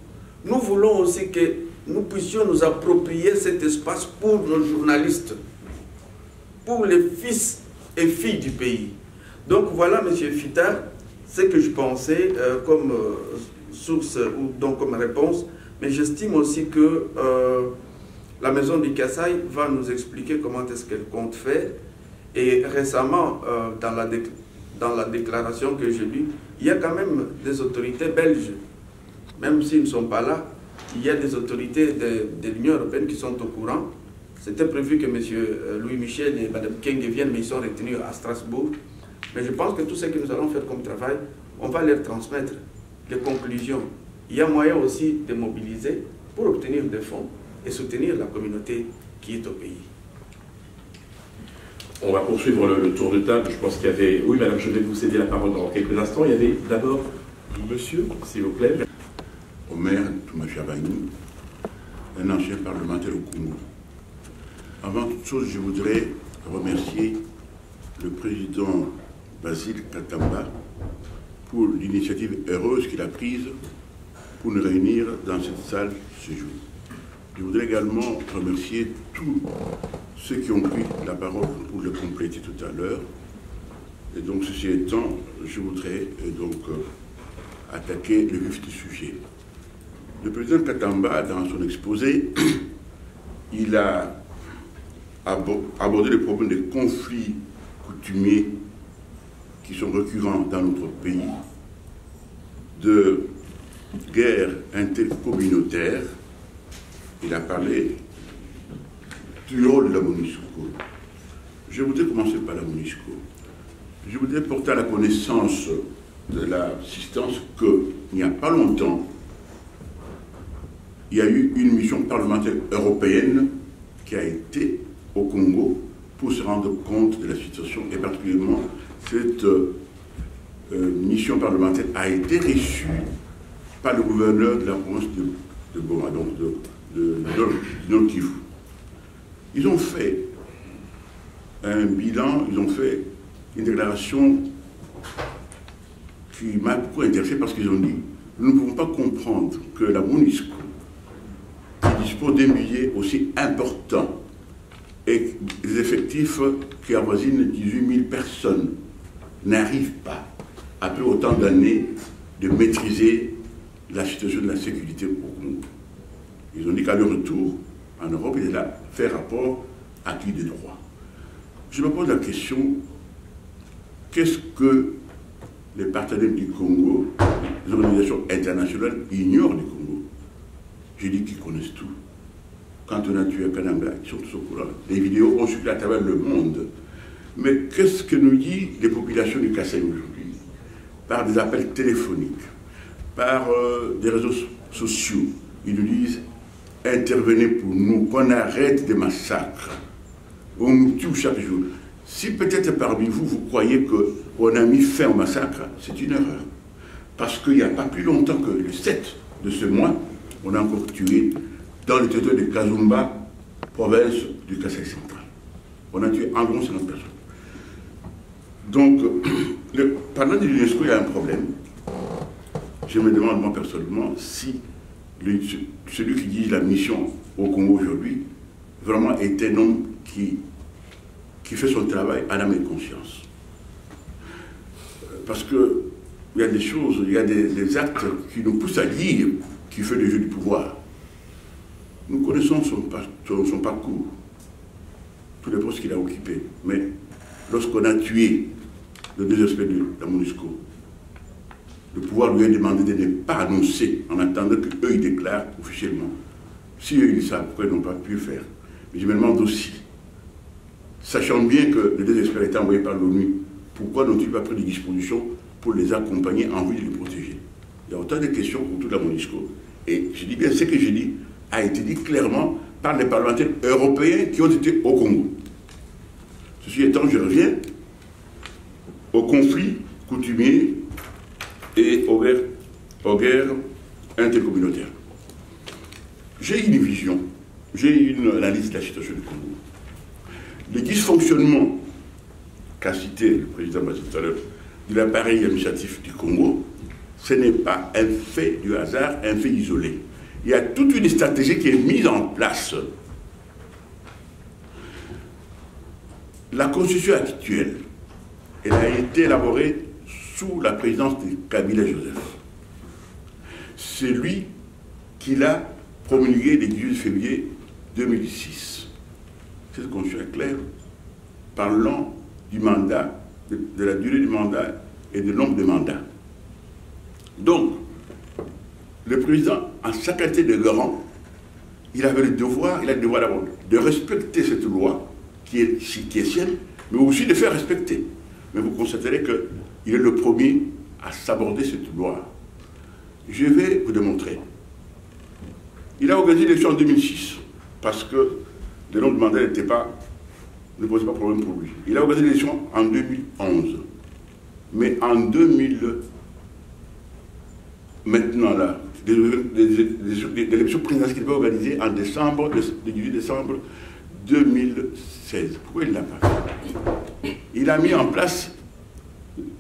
Nous voulons aussi que nous puissions nous approprier cet espace pour nos journalistes, pour les fils et filles du pays. Donc voilà, M. Fita, ce que je pensais comme source ou donc comme réponse, mais j'estime aussi que la maison du Kasaï va nous expliquer comment est-ce qu'elle compte faire. Et récemment, dans la déclaration que j'ai lue, il y a quand même des autorités belges, même s'ils ne sont pas là, il y a des autorités de l'Union européenne qui sont au courant. C'était prévu que M. Louis Michel et Mme Keng viennent, mais ils sont retenus à Strasbourg. Mais je pense que tout ce que nous allons faire comme travail, on va leur transmettre les conclusions. Il y a moyen aussi de mobiliser pour obtenir des fonds et soutenir la communauté qui est au pays. On va poursuivre le tour de table. Je pense qu'il y avait... Oui, madame, je vais vous céder la parole dans quelques instants. Il y avait d'abord monsieur, s'il vous plaît. Omer Toumachabani, un ancien parlementaire au Congo. Avant toute chose, je voudrais remercier le président Basile Katamba pour l'initiative heureuse qu'il a prise pour nous réunir dans cette salle ce jour. Je voudrais également remercier tous ceux qui ont pris la parole pour le compléter tout à l'heure. Et donc, ceci étant, je voudrais donc attaquer le vif du sujet. Le président Katamba, dans son exposé, il a abordé le problème des conflits coutumiers qui sont récurrents dans notre pays, de guerres intercommunautaires. Il a parlé du rôle de la MONUSCO. Je voudrais commencer par la MONUSCO. Je voudrais porter à la connaissance de l'assistance qu'il n'y a pas longtemps, il y a eu une mission parlementaire européenne qui a été au Congo pour se rendre compte de la situation, et particulièrement cette mission parlementaire a été reçue par le gouverneur de la province de Goma, donc de Nord Kivu. Ils ont fait un bilan, ils ont fait une déclaration qui m'a beaucoup intéressé parce qu'ils ont dit nous ne pouvons pas comprendre que la MONUSCO, qui dispose d'un budget aussi important et des effectifs qui avoisinent 18 000 personnes, n'arrive pas, après autant d'années, de maîtriser la situation de la sécurité au Congo. Ils ont dit qu'à leur retour, en Europe, ils allaient faire rapport à qui des droits. je me pose la question, qu'est-ce que les partenaires du Congo, les organisations internationales ignorent du Congo? J'ai dit qu'ils connaissent tout. Quand on a tué Kananga, ils sont tous au courant. Les vidéos ont circulé à travers le monde. Mais qu'est-ce que nous disent les populations du Kasaï aujourd'hui? Par des appels téléphoniques, par des réseaux sociaux, ils nous disent « Intervenez pour nous, qu'on arrête des massacres. On nous tue chaque jour. » Si peut-être parmi vous, vous croyez qu'on a mis fin au massacre, c'est une erreur. Parce qu'il n'y a pas plus longtemps que le 7 de ce mois, on a encore tué dans le territoire de Kazumba, province du Kasaï central. On a tué environ 50 personnes. Donc, pendant l'UNESCO, il y a un problème. Je me demande, moi, personnellement, si celui qui dirige la mission au Congo aujourd'hui, vraiment est un homme qui fait son travail à âme et conscience. Parce qu'il y a des choses, il y a des actes qui nous poussent à dire qu'il fait le jeu du pouvoir. Nous connaissons son parcours, tous les postes qu'il a occupés. Mais lorsqu'on a tué le 2 aspects de la MONUSCO, le pouvoir lui a demandé de ne pas annoncer en attendant qu'eux ils déclarent officiellement. Si eux ils savent, pourquoi ils n'ont pas pu le faire? Mais je me demande aussi, sachant bien que les 2 experts étaient envoyés par l'ONU, pourquoi n'ont-ils pas pris des dispositions pour les accompagner en vue de les protéger? Il y a autant de questions autour de la MONUSCO. Et je dis bien, ce que j'ai dit a été dit clairement par les parlementaires européens qui ont été au Congo. Ceci étant, je reviens au conflit coutumier et aux guerres intercommunautaires. J'ai une vision, j'ai une analyse de la situation du Congo. Le dysfonctionnement qu'a cité le président Bazil tout à l'heure de l'appareil administratif du Congo, ce n'est pas un fait du hasard, un fait isolé. Il y a toute une stratégie qui est mise en place. La constitution actuelle, elle a été élaborée sous la présidence de Kabila Joseph. C'est lui qui l'a promulguée le 18 février 2006. Cette constitution est claire, parlant du mandat, de la durée du mandat et du nombre de mandats. Donc, le président, en sa qualité de garant, il avait le devoir d'abord de respecter cette loi qui est sienne, mais aussi de faire respecter. Mais vous constaterez qu'il est le premier à s'aborder cette loi. Je vais vous démontrer. Il a organisé l'élection en 2006, parce que le nombre de mandats ne posait pas problème pour lui. Il a organisé l'élection en 2011. Mais en 2000, maintenant là, l'élection présidentielle qu'il va organiser en décembre, le 18 décembre 2016. Pourquoi il ne l'a pas fait? Il a mis en place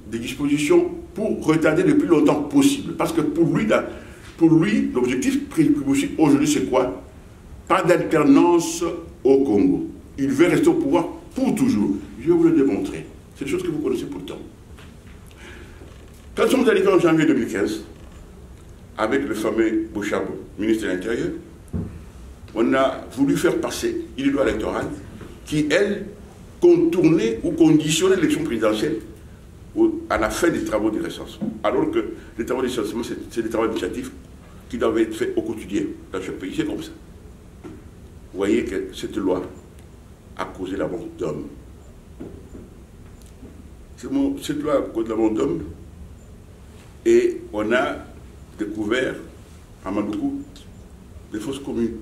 des dispositions pour retarder le plus longtemps possible. Parce que pour lui, l'objectif aujourd'hui, c'est quoi? Pas d'alternance au Congo. Il veut rester au pouvoir pour toujours. Je vais vous le démontrer. C'est des choses que vous connaissez pourtant. Quand nous sommes arrivés en janvier 2015, avec le fameux Bouchabo, ministre de l'Intérieur, on a voulu faire passer une loi électorale qui, elle, contournait ou conditionnait l'élection présidentielle à la fin des travaux de recensement. Alors que les travaux de recensement, c'est des travaux administratifs qui doivent être faits au quotidien dans chaque pays. C'est comme ça. Vous voyez que cette loi a causé la mort d'hommes. Cette loi a causé la mort d'hommes et on a découvert à Mandoukou des fausses communes.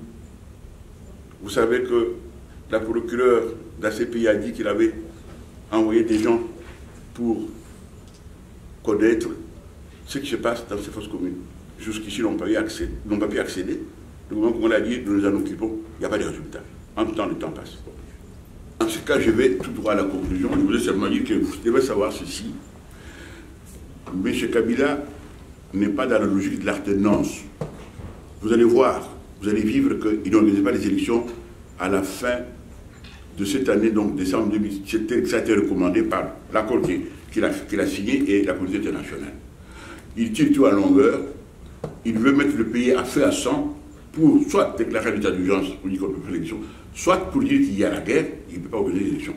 Vous savez que la procureure de la CPI a dit qu'il avait envoyé des gens pour connaître ce qui se passe dans ces fausses communes. Jusqu'ici, ils n'ont pas pu accéder. Le gouvernement, comme on l'a dit, nous nous en occupons, il n'y a pas de résultat. En tout temps, le temps passe. En ce cas, je vais tout droit à la conclusion. Je voulais seulement dire que vous devez savoir ceci. M. Kabila n'est pas dans la logique de l'alternance. Vous allez voir, vous allez vivre qu'il n'organise pas les élections à la fin de cette année, donc décembre 2017, ça a été recommandé par l'accord qu'il a signé et la communauté internationale. Il tire tout à longueur, il veut mettre le pays à feu à sang pour soit déclarer l'état d'urgence pour dire qu'on peut faire l'élection, soit pour dire qu'il y a la guerre, il ne peut pas organiser l'élection.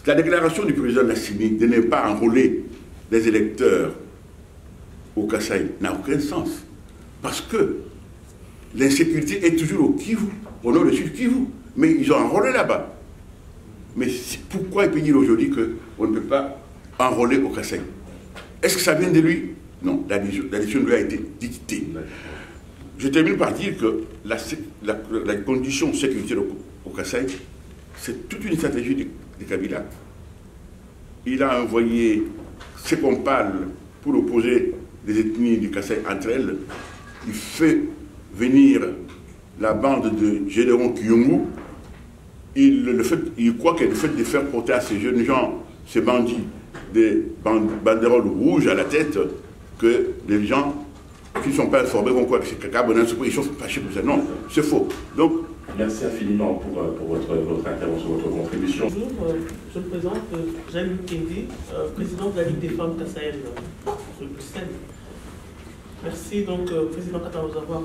La déclaration du président Lassini de ne pas enrôler les électeurs au Kasaï n'a aucun sens. Parce que l'insécurité est toujours au Kivu, au nord du sud Kivu. Mais ils ont enrôlé là-bas. Mais pourquoi il peut dire aujourd'hui qu'on ne peut pas enrôler au Kasaï? Est-ce que ça vient de lui? Non, la décision lui a été dictée. Je termine par dire que la condition sécuritaire au Kasaï, c'est toute une stratégie de Kabila. Il a envoyé ses compagnes pour opposer les ethnies du Kasaï entre elles. Il fait venir la bande de Généron Kyungu. Il croit que le fait de faire porter à ces jeunes gens, ces bandits, des banderoles rouges à la tête, que les gens qui ne sont pas informés vont croire que c'est caca, ils sont fâchés pour ça. Non, c'est faux. Donc, merci infiniment pour votre intervention, votre contribution. Bonjour, je me présente, Jeanne Kendi, président de la Ligue des femmes Kassaïennes de Bruxelles. Merci donc, président Kata, de nous avoir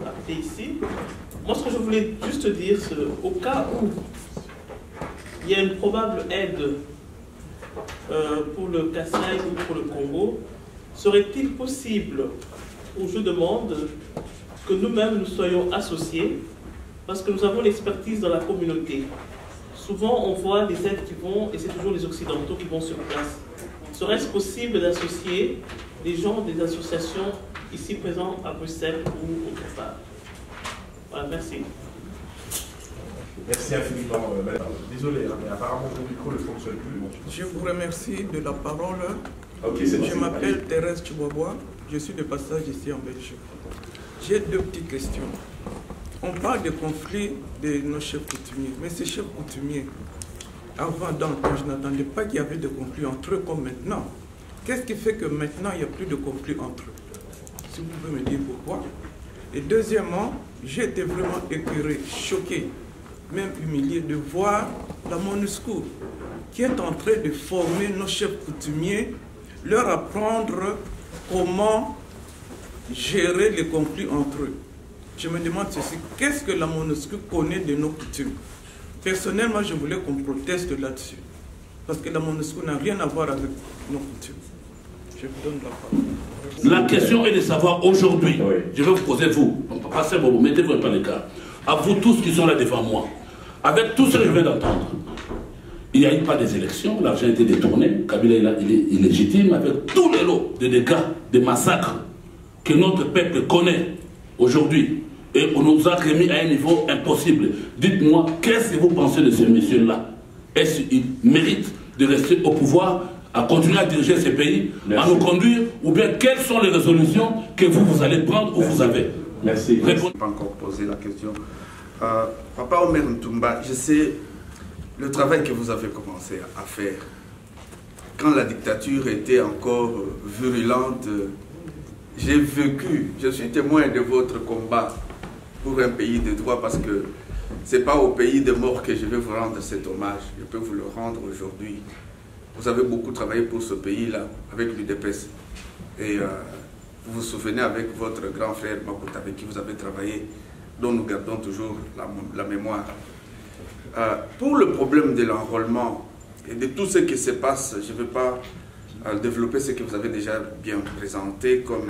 appelé ici. Moi, ce que je voulais juste dire, c'est au cas où il y a une probable aide pour le Kasaï ou pour le Congo, serait-il possible, ou je demande, que nous-mêmes nous soyons associés, parce que nous avons l'expertise dans la communauté. Souvent, on voit des aides qui vont, et c'est toujours les Occidentaux qui vont sur place. Serait-ce possible d'associer des gens des associations ici présents à Bruxelles ou autre part? Voilà, merci. Merci infiniment, madame. Désolé, mais apparemment mon micro ne fonctionne plus. Je vous remercie de la parole. Okay, je m'appelle Thérèse Chibobois, je suis de passage ici en Belgique. J'ai deux petites questions. On parle de conflits de nos chefs coutumiers, mais ces chefs coutumiers, avant, dans le temps, je n'attendais pas qu'il y avait de conflits entre eux comme maintenant. Qu'est-ce qui fait que maintenant, il n'y a plus de conflits entre eux? Si vous pouvez me dire pourquoi. Et deuxièmement, j'ai été vraiment écœuré, choqué, même humilié de voir la MONUSCO qui est en train de former nos chefs coutumiers, leur apprendre comment gérer les conflits entre eux. Je me demande ceci, qu'est-ce que la MONUSCO connaît de nos coutumes? Personnellement, je voulais qu'on proteste là-dessus, parce que la MONUSCO n'a rien à voir avec nos coutumes. Je vous donne la parole. La question est de savoir aujourd'hui, je vais vous poser vous, passez vous, mettez-vous un peu l'écart, à vous tous qui sont là devant moi, avec tout ce que je viens d'entendre. Il n'y a eu pas des élections, l'argent a été détourné, Kabila il est illégitime, avec tous les lots de dégâts, de massacres que notre peuple connaît aujourd'hui, et on nous a remis à un niveau impossible. Dites-moi, qu'est-ce que vous pensez de ces messieurs-là? Est-ce qu'ils méritent de rester au pouvoir, à continuer à diriger ces pays, à nous conduire, ou bien quelles sont les résolutions que vous allez prendre ou vous avez? Merci. Je n'ai pas encore posé la question. Papa Omer Ntumba, je sais le travail que vous avez commencé à faire. Quand la dictature était encore virulente, j'ai vécu, je suis témoin de votre combat pour un pays de droit, parce que ce n'est pas au pays de mort que je vais vous rendre cet hommage. Je peux vous le rendre aujourd'hui. Vous avez beaucoup travaillé pour ce pays-là, avec l'UDPS. Et vous vous souvenez avec votre grand frère Makout, avec qui vous avez travaillé, dont nous gardons toujours la mémoire. Pour le problème de l'enrôlement et de tout ce qui se passe, je ne vais pas développer ce que vous avez déjà bien présenté comme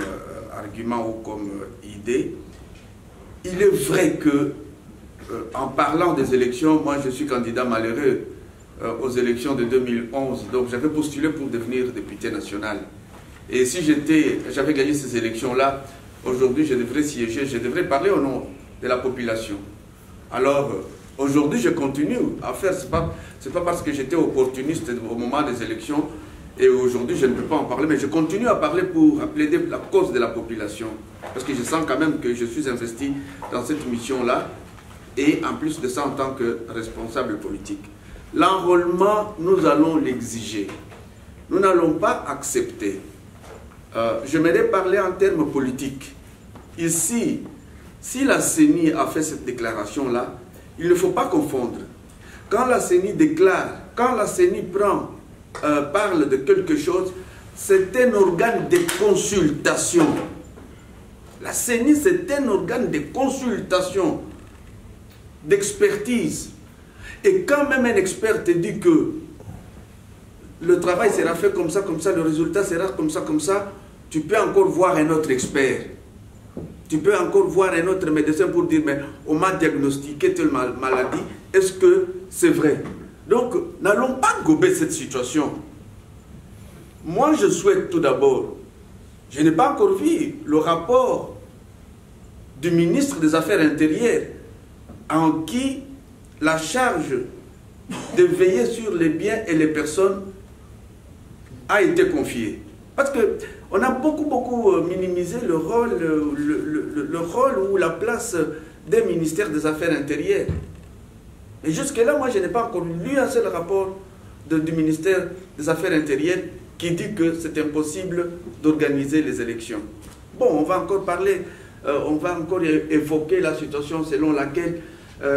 argument ou comme idée. Il est vrai que, en parlant des élections, moi je suis candidat malheureux aux élections de 2011, donc j'avais postulé pour devenir député national. Et si j'avais gagné ces élections-là, aujourd'hui je devrais siéger, je devrais parler au nom de la population. Alors, aujourd'hui je continue à faire, c'est pas parce que j'étais opportuniste au moment des élections, et aujourd'hui je ne peux pas en parler, mais je continue à parler pour plaider la cause de la population. Parce que je sens quand même que je suis investi dans cette mission-là, et en plus de ça en tant que responsable politique. L'enrôlement, nous allons l'exiger. Nous n'allons pas accepter. Je m'aimerais parler en termes politiques. Ici, si la CENI a fait cette déclaration-là, il ne faut pas confondre. Quand la CENI déclare, quand la CENI parle de quelque chose, c'est un organe de consultation. La CENI, c'est un organe de consultation, d'expertise. Et quand même un expert te dit que le travail sera fait comme ça, le résultat sera comme ça, tu peux encore voir un autre expert. Tu peux encore voir un autre médecin pour dire, mais on m'a diagnostiqué telle maladie, est-ce que c'est vrai? Donc, n'allons pas gober cette situation. Moi, je souhaite tout d'abord, je n'ai pas encore vu le rapport du ministre des Affaires intérieures en qui la charge de veiller sur les biens et les personnes a été confiée. Parce qu'on a beaucoup minimisé le rôle ou la place des ministères des Affaires intérieures. Et jusque-là, moi, je n'ai pas encore lu un seul rapport du ministère des Affaires intérieures qui dit que c'est impossible d'organiser les élections. Bon, on va encore parler, on va encore évoquer la situation selon laquelle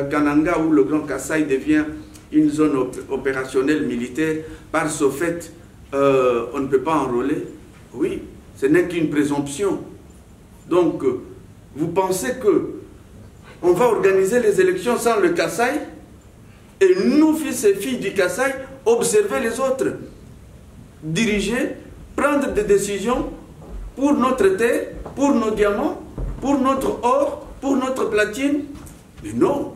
Kananga ou le Grand Kasaï devient une zone opérationnelle militaire. Par ce fait, on ne peut pas enrôler. Oui, ce n'est qu'une présomption. Donc, vous pensez que on va organiser les élections sans le Kasaï et nous, fils et filles du Kasaï, observer les autres, diriger, prendre des décisions pour notre terre, pour nos diamants, pour notre or, pour notre platine? Mais non,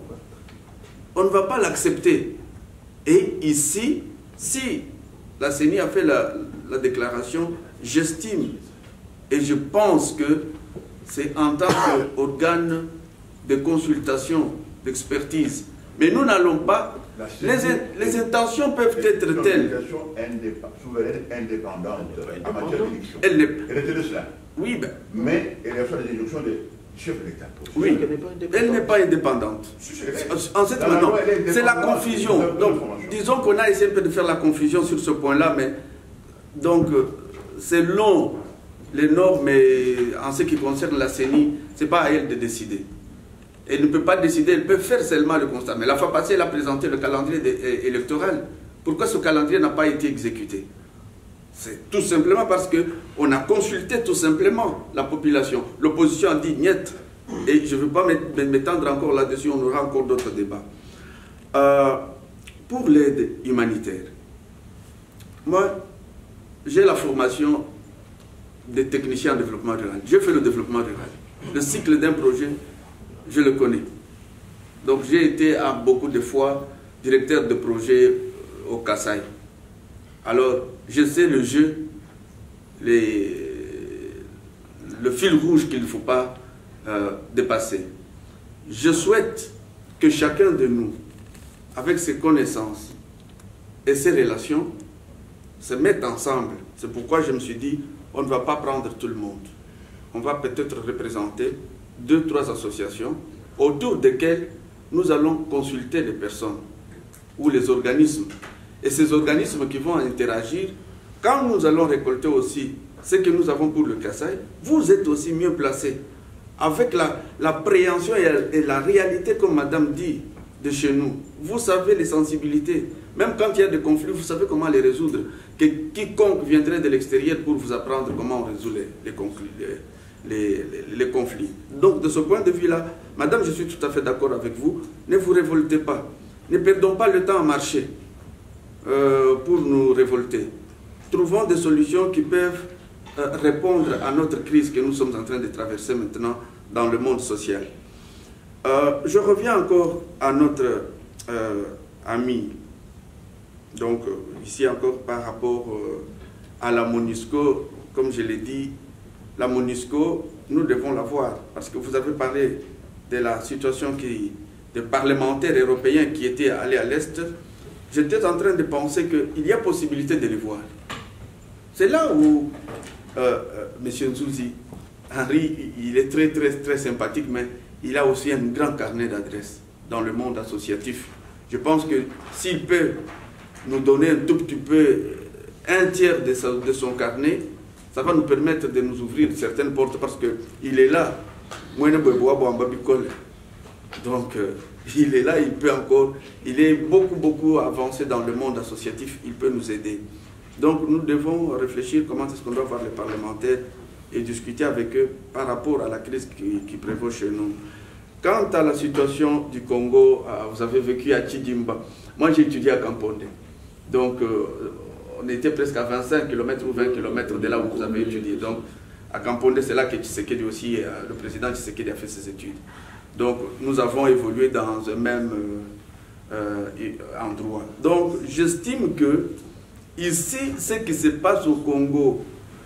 on ne va pas l'accepter. Et ici, si la CENI a fait la déclaration, j'estime et je pense que c'est en tant qu'organe de consultation, d'expertise. Mais nous n'allons pas... Les intentions peuvent être telles... C'est une organisation souveraine indépendante en matière d'élection. Elle était de cela. Oui, ben... Mais elle reçoit des injonctions de chef de l'État. Oui, elle n'est pas indépendante. En cette maintenant, c'est la confusion. Donc, disons qu'on a essayé un peu de faire la confusion sur ce point-là, mais donc, selon les normes, en ce qui concerne la CENI, ce n'est pas à elle de décider. Elle ne peut pas décider, elle peut faire seulement le constat. Mais la fois passée, elle a présenté le calendrier électoral. Pourquoi ce calendrier n'a pas été exécuté? C'est tout simplement parce qu'on a consulté tout simplement la population. L'opposition a dit niet. Et je ne veux pas m'étendre encore là-dessus, on aura encore d'autres débats. Pour l'aide humanitaire, moi, j'ai la formation des techniciens en développement rural. J'ai fait le développement rural. Le cycle d'un projet, je le connais. Donc j'ai été à beaucoup de fois directeur de projet au Kasaï. Alors, je sais le jeu, le fil rouge qu'il ne faut pas dépasser. Je souhaite que chacun de nous, avec ses connaissances et ses relations, se mette ensemble. C'est pourquoi je me suis dit, on ne va pas prendre tout le monde. On va peut-être représenter 2-3 associations autour desquelles nous allons consulter les personnes ou les organismes. Et ces organismes qui vont interagir, quand nous allons récolter aussi ce que nous avons pour le Kasaï, vous êtes aussi mieux placés. Avec la préhension et la réalité, comme madame dit, de chez nous. Vous savez les sensibilités. Même quand il y a des conflits, vous savez comment les résoudre. Que quiconque viendrait de l'extérieur pour vous apprendre comment on résout les conflits. Donc, de ce point de vue-là, madame, je suis tout à fait d'accord avec vous. Ne vous révoltez pas. Ne perdons pas le temps à marcher pour nous révolter. Trouvons des solutions qui peuvent répondre à notre crise que nous sommes en train de traverser maintenant dans le monde social. Je reviens encore à notre ami. Donc, ici encore par rapport à la MONUSCO, comme je l'ai dit, la MONUSCO, nous devons la voir. Parce que vous avez parlé de la situation des parlementaires européens qui étaient allés à l'Est. J'étais en train de penser qu'il y a possibilité de les voir. C'est là où M. Nzouzi, Henri, il est très sympathique, mais il a aussi un grand carnet d'adresses dans le monde associatif. Je pense que s'il peut nous donner un tout petit peu, un tiers de son carnet, ça va nous permettre de nous ouvrir certaines portes parce qu'il est là. Donc, il est là, il peut encore, il est beaucoup avancé dans le monde associatif, il peut nous aider. Donc, nous devons réfléchir comment est-ce qu'on doit voir les parlementaires et discuter avec eux par rapport à la crise qui prévaut chez nous. quant à la situation du Congo, vous avez vécu à Chidimba. Moi, j'ai étudié à Kampondé. Donc, on était presque à 25 km ou 20 km de là où vous avez étudié. Donc, à Kampondé, c'est là que Tshisekedi aussi, le président Tshisekedi a fait ses études. Donc, nous avons évolué dans un même endroit. Donc, j'estime que ici, ce qui se passe au Congo,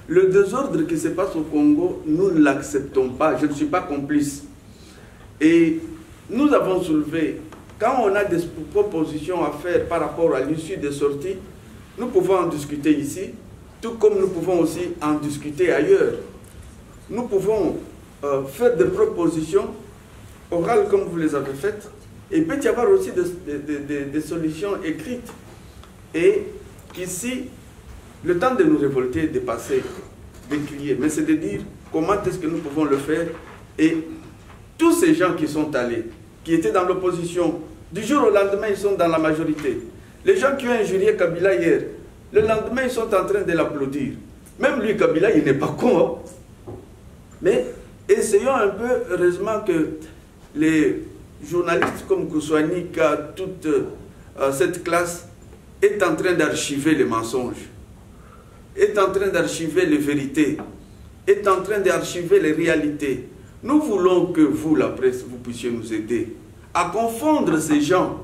le désordre qui se passe au Congo, nous ne l'acceptons pas. Je ne suis pas complice. Et nous avons soulevé, quand on a des propositions à faire par rapport à l'issue des sorties, nous pouvons en discuter ici, tout comme nous pouvons aussi en discuter ailleurs. Nous pouvons faire des propositions orales comme vous les avez faites, et il peut y avoir aussi des solutions écrites. Et ici, le temps de nous révolter est dépassé, de crier, mais c'est de dire comment est-ce que nous pouvons le faire. Et tous ces gens qui sont allés, qui étaient dans l'opposition, du jour au lendemain, ils sont dans la majorité. Les gens qui ont injurié Kabila hier, le lendemain, ils sont en train de l'applaudir. Même lui, Kabila, il n'est pas con. Hein? Mais essayons un peu, heureusement que les journalistes comme Kousouanika, toute cette classe, est en train d'archiver les mensonges, est en train d'archiver les vérités, est en train d'archiver les réalités. Nous voulons que vous, la presse, vous puissiez nous aider à confondre ces gens.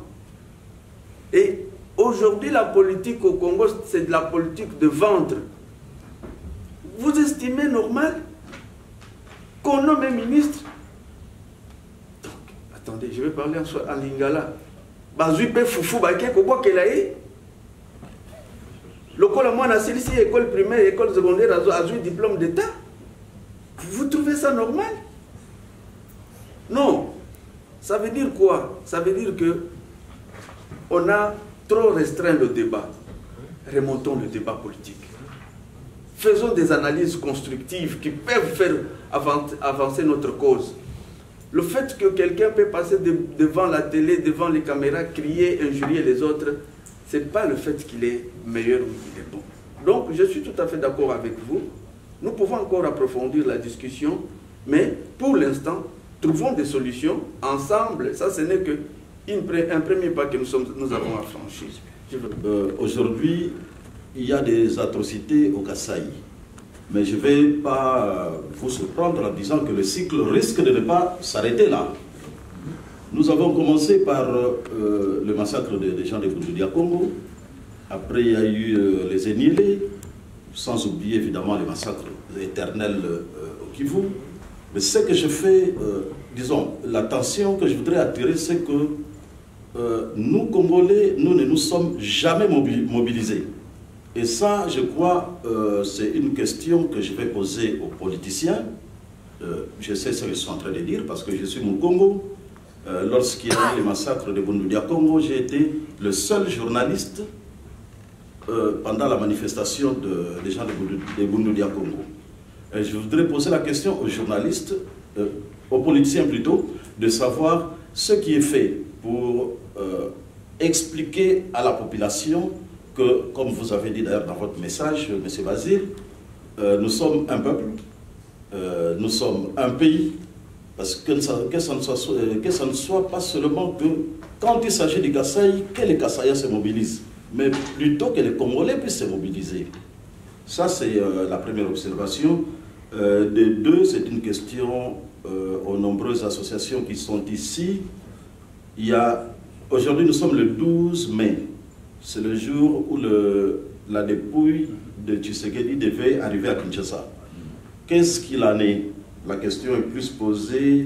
Et aujourd'hui, la politique au Congo, c'est de la politique de vendre. Vous estimez normal qu'on nomme un ministre? Donc, attendez, je vais parler en lingala. Bazuipe foufou baké kobo kelaye. Lokola moi na ici école primaire, école secondaire, azui diplôme d'état. Vous trouvez ça normal? Non. Ça veut dire quoi? Ça veut dire que on a trop restreint le débat. Remontons le débat politique. Faisons des analyses constructives qui peuvent faire avancer notre cause. Le fait que quelqu'un peut passer devant la télé, devant les caméras, crier, injurier les autres, ce n'est pas le fait qu'il est meilleur ou qu'il est bon. Donc, je suis tout à fait d'accord avec vous. Nous pouvons encore approfondir la discussion, mais pour l'instant, trouvons des solutions ensemble. Ça, ce n'est qu'un premier pas que nous avons à franchir. Aujourd'hui, il y a des atrocités au Kasaï. Mais je ne vais pas vous surprendre en disant que le cycle risque de ne pas s'arrêter là. Nous avons commencé par le massacre des gens de Bundudia Congo. Après, il y a eu les Enyélé, sans oublier évidemment les massacres éternels au Kivu. Mais ce que je fais, disons, l'attention que je voudrais attirer, c'est que nous, Congolais, nous ne nous sommes jamais mobilisés. Et ça, je crois, c'est une question que je vais poser aux politiciens. Je sais ce qu'ils sont en train de dire parce que je suis au Congo. Lorsqu'il y a eu les massacres de Bundudia Congo, j'ai été le seul journaliste pendant la manifestation des gens de Bundudia Congo. Et je voudrais poser la question aux journalistes, aux politiciens plutôt, de savoir ce qui est fait pour expliquer à la population que, comme vous avez dit d'ailleurs dans votre message, M. Basile, nous sommes un peuple, nous sommes un pays, parce que ça ne soit pas seulement que, quand il s'agit du Kasaï, que les Kasaïens se mobilisent, mais plutôt que les Congolais puissent se mobiliser. Ça, c'est la première observation. De deux, c'est une question aux nombreuses associations qui sont ici. Aujourd'hui, nous sommes le 12 mai. C'est le jour où la dépouille de Tshisekedi devait arriver à Kinshasa. Qu'est-ce qu'il en est? La question est plus posée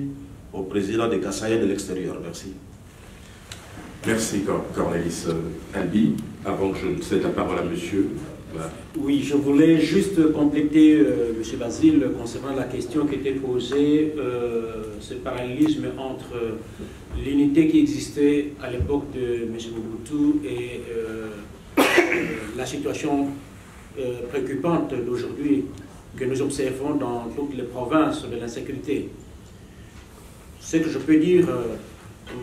au président des Kasaïens de l'extérieur. Merci. Merci, Cornelis Albi. Avant que je ne cède la parole à monsieur. Voilà. Oui, je voulais juste compléter, M. Basile, concernant la question qui était posée, ce parallélisme entre l'unité qui existait à l'époque de M. Mobutu et la situation préoccupante d'aujourd'hui que nous observons dans toutes les provinces de l'insécurité. Ce que je peux dire,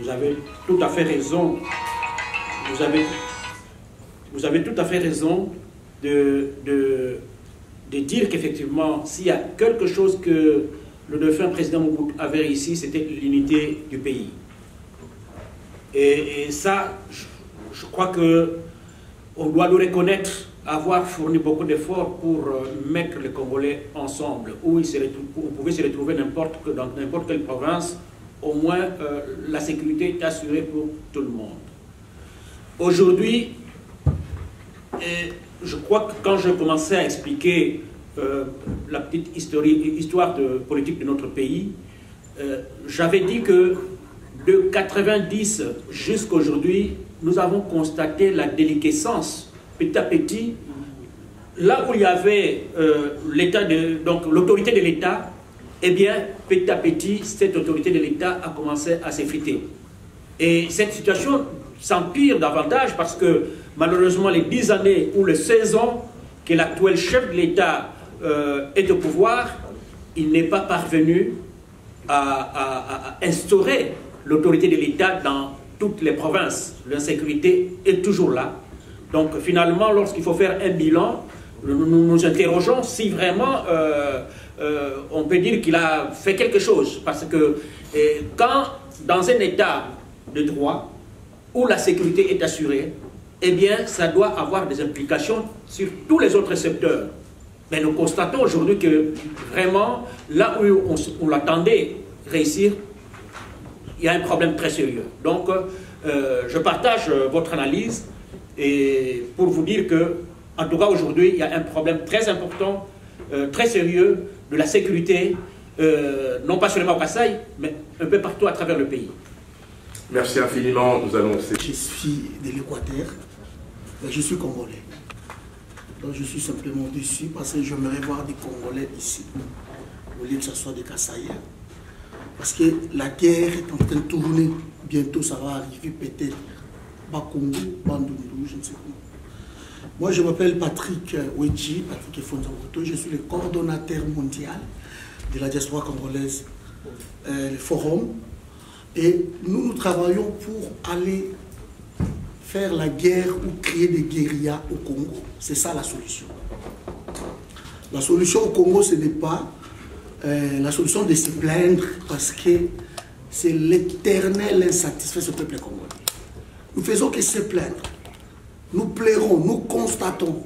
vous avez tout à fait raison, vous avez tout à fait raison de dire qu'effectivement, s'il y a quelque chose que le défunt président Mobutu avait réussi, c'était l'unité du pays. Et ça, je crois qu'on doit le reconnaître, avoir fourni beaucoup d'efforts pour mettre les Congolais ensemble, où on pouvait se retrouver dans n'importe quelle province, au moins la sécurité est assurée pour tout le monde. Aujourd'hui, je crois que quand je commençais à expliquer la petite histoire politique de notre pays, j'avais dit que de 90 jusqu'à aujourd'hui, nous avons constaté la déliquescence petit à petit. Là où il y avait l'autorité de l'État, eh bien, petit à petit, cette autorité de l'État a commencé à s'effriter. Et cette situation s'empire davantage parce que, malheureusement, les 10 années ou les 16 ans que l'actuel chef de l'État est au pouvoir, il n'est pas parvenu à instaurer l'autorité de l'État dans toutes les provinces. L'insécurité est toujours là. Donc finalement, lorsqu'il faut faire un bilan, nous nous interrogeons si vraiment on peut dire qu'il a fait quelque chose. Parce que quand dans un État de droit, où la sécurité est assurée, eh bien ça doit avoir des implications sur tous les autres secteurs. Mais nous constatons aujourd'hui que vraiment, là où on l'attendait réussir, il y a un problème très sérieux. Donc, je partage votre analyse et pour vous dire que, en tout cas aujourd'hui, il y a un problème très important, très sérieux de la sécurité, non pas seulement au Kasaï, mais un peu partout à travers le pays. Merci infiniment. Nous allons... Je suis de l'Équateur, je suis congolais. Donc je suis simplement déçu parce que j'aimerais voir des Congolais ici, au lieu que ce soit des Kasaïens. Parce que la guerre est en train de tourner. Bientôt, ça va arriver peut-être. Bakongo, Bandundu, je ne sais pas. Moi, je m'appelle Patrick Wedji, Patrick Fonzamoto. Je suis le coordonnateur mondial de la diaspora congolaise, le forum. Et nous travaillons pour aller faire la guerre ou créer des guérillas au Congo. C'est ça la solution. La solution au Congo, ce n'est pas la solution de se plaindre parce que c'est l'éternel insatisfait ce peuple congolais. Nous faisons que se plaindre. Nous plairons, nous constatons.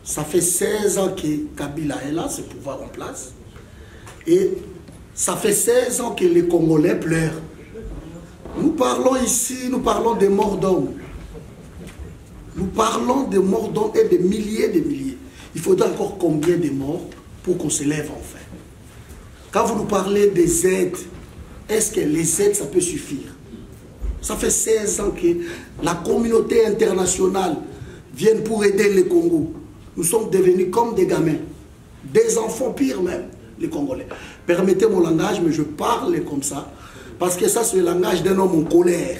Ça fait 16 ans que Kabila est là, ce pouvoir en place. Et ça fait 16 ans que les Congolais pleurent. Nous parlons ici, nous parlons des morts d'hommes. Nous parlons des morts d'hommes et des milliers de milliers. Il faudra encore combien de morts pour qu'on se lève enfin? Quand vous nous parlez des aides, est-ce que les aides, ça peut suffire? Ça fait 16 ans que la communauté internationale vient pour aider le Congo. Nous sommes devenus comme des gamins, des enfants pires même, les Congolais. Permettez mon langage, mais je parle comme ça, parce que ça c'est le langage d'un homme en colère,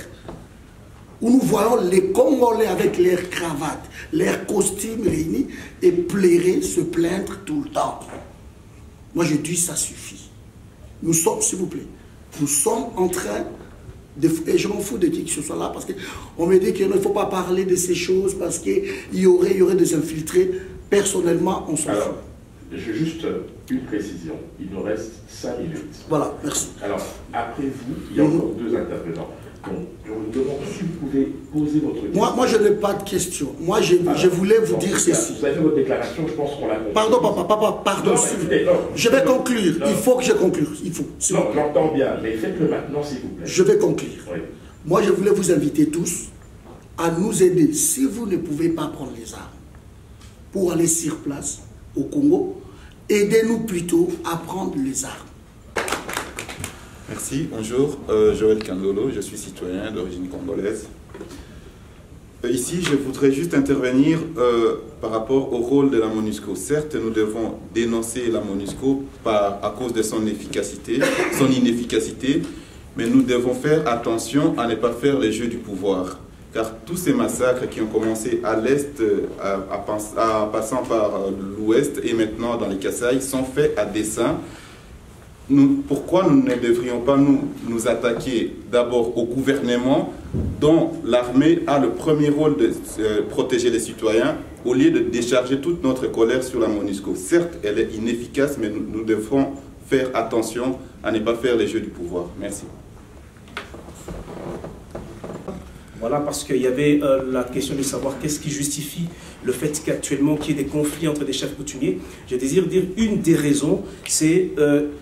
où nous voyons les Congolais avec leurs cravates, leurs costumes réunis, et pleurer, se plaindre tout le temps. Moi je dis ça suffit. Nous sommes, s'il vous plaît, nous sommes en train de... Et je m'en fous de qui que ce soit là, parce qu'on me dit qu'il ne faut pas parler de ces choses, parce qu'il y aurait des infiltrés. Personnellement, on s'en fout. J'ai juste une précision. Il nous reste 5 minutes. Voilà, merci. Alors, après vous, il y a encore 2 intervenants. Donc, je vous demande si vous pouvez poser votre question. Moi, je n'ai pas de question. Moi, je voulais vous dire ceci. Vous avez fait votre déclaration, je pense qu'on l'a compris. Pardon, papa, pardon. Je vais conclure. Il faut que je conclue. Il faut. Non, j'entends bien, mais faites-le maintenant, s'il vous plaît. Je vais conclure. Oui. Moi, je voulais vous inviter tous à nous aider. Si vous ne pouvez pas prendre les armes pour aller sur place au Congo, aidez-nous plutôt à prendre les armes. Merci, bonjour, Joël Kandolo, je suis citoyen d'origine congolaise. Ici, je voudrais juste intervenir par rapport au rôle de la MONUSCO. Certes, nous devons dénoncer la MONUSCO à cause de son inefficacité, mais nous devons faire attention à ne pas faire les jeux du pouvoir. Car tous ces massacres qui ont commencé à l'Est, passant par l'Ouest et maintenant dans les Kasaï, sont faits à dessein. Pourquoi nous ne devrions pas nous attaquer d'abord au gouvernement dont l'armée a le premier rôle de protéger les citoyens au lieu de décharger toute notre colère sur la MONUSCO. Certes, elle est inefficace, mais nous devons faire attention à ne pas faire les jeux du pouvoir. Merci. Voilà, parce qu'il y avait la question de savoir qu'est-ce qui justifie le fait qu'actuellement qu'il y ait des conflits entre des chefs coutumiers. Je désire dire une des raisons, c'est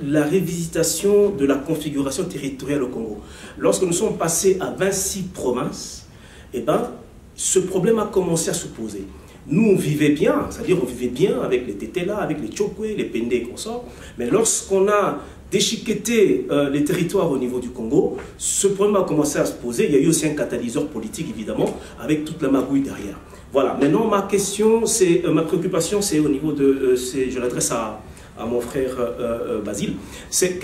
la révisitation de la configuration territoriale au Congo. Lorsque nous sommes passés à 26 provinces, eh ben, ce problème a commencé à se poser. Nous, on vivait bien, c'est-à-dire on vivait bien avec les Tétéla, avec les Tchokwe, les Pende et consorts, mais lorsqu'on a déchiqueter les territoires au niveau du Congo, ce problème a commencé à se poser. Il y a eu aussi un catalyseur politique, évidemment, avec toute la magouille derrière. Voilà. Maintenant, ma question, ma préoccupation, c'est au niveau de... je l'adresse à mon frère Basile. C'est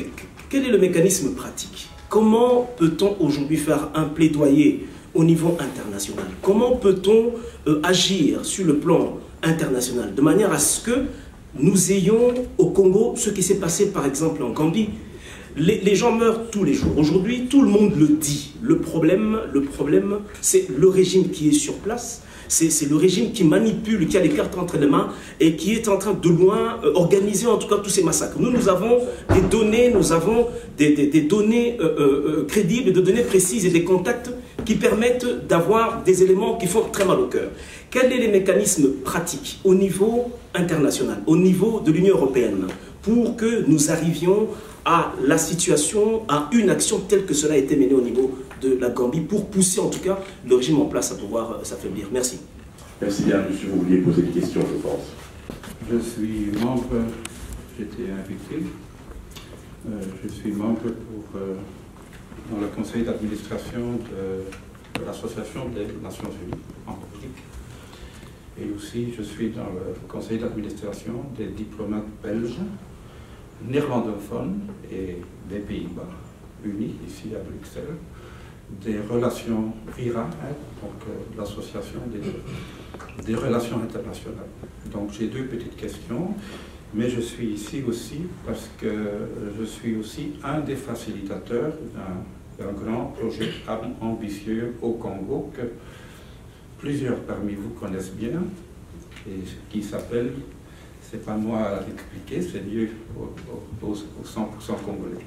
quel est le mécanisme pratique? Comment peut-on aujourd'hui faire un plaidoyer au niveau international? Comment peut-on agir sur le plan international de manière à ce que nous ayons au Congo ce qui s'est passé par exemple en Gambie? Les gens meurent tous les jours. Aujourd'hui, tout le monde le dit. Le problème c'est le régime qui est sur place. C'est le régime qui manipule, qui a les cartes entre les mains et qui est en train de loin organiser en tout cas tous ces massacres. Nous avons des données, des données crédibles, des données précises et des contacts qui permettent d'avoir des éléments qui font très mal au cœur. Quels sont les mécanismes pratiques au niveau international, au niveau de l'Union européenne, pour que nous arrivions à la situation, à une action telle que cela a été menée au niveau de la Gambie, pour pousser en tout cas le régime en place à pouvoir s'affaiblir? Merci. Merci bien, monsieur. Vous vouliez poser des questions, je pense. Je suis membre, j'étais invité, je suis membre dans le conseil d'administration de l'Association des Nations Unies en politique. Et aussi, je suis dans le conseil d'administration des diplomates belges, néerlandophones et des Pays-Bas, unis ici à Bruxelles, des relations VIRA, donc l'association des relations internationales. Donc j'ai deux petites questions, mais je suis ici aussi parce que je suis aussi un des facilitateurs d'un grand projet ambitieux au Congo que plusieurs parmi vous connaissent bien et qui s'appelle, c'est pas moi à l'expliquer, c'est lié aux 100% congolais.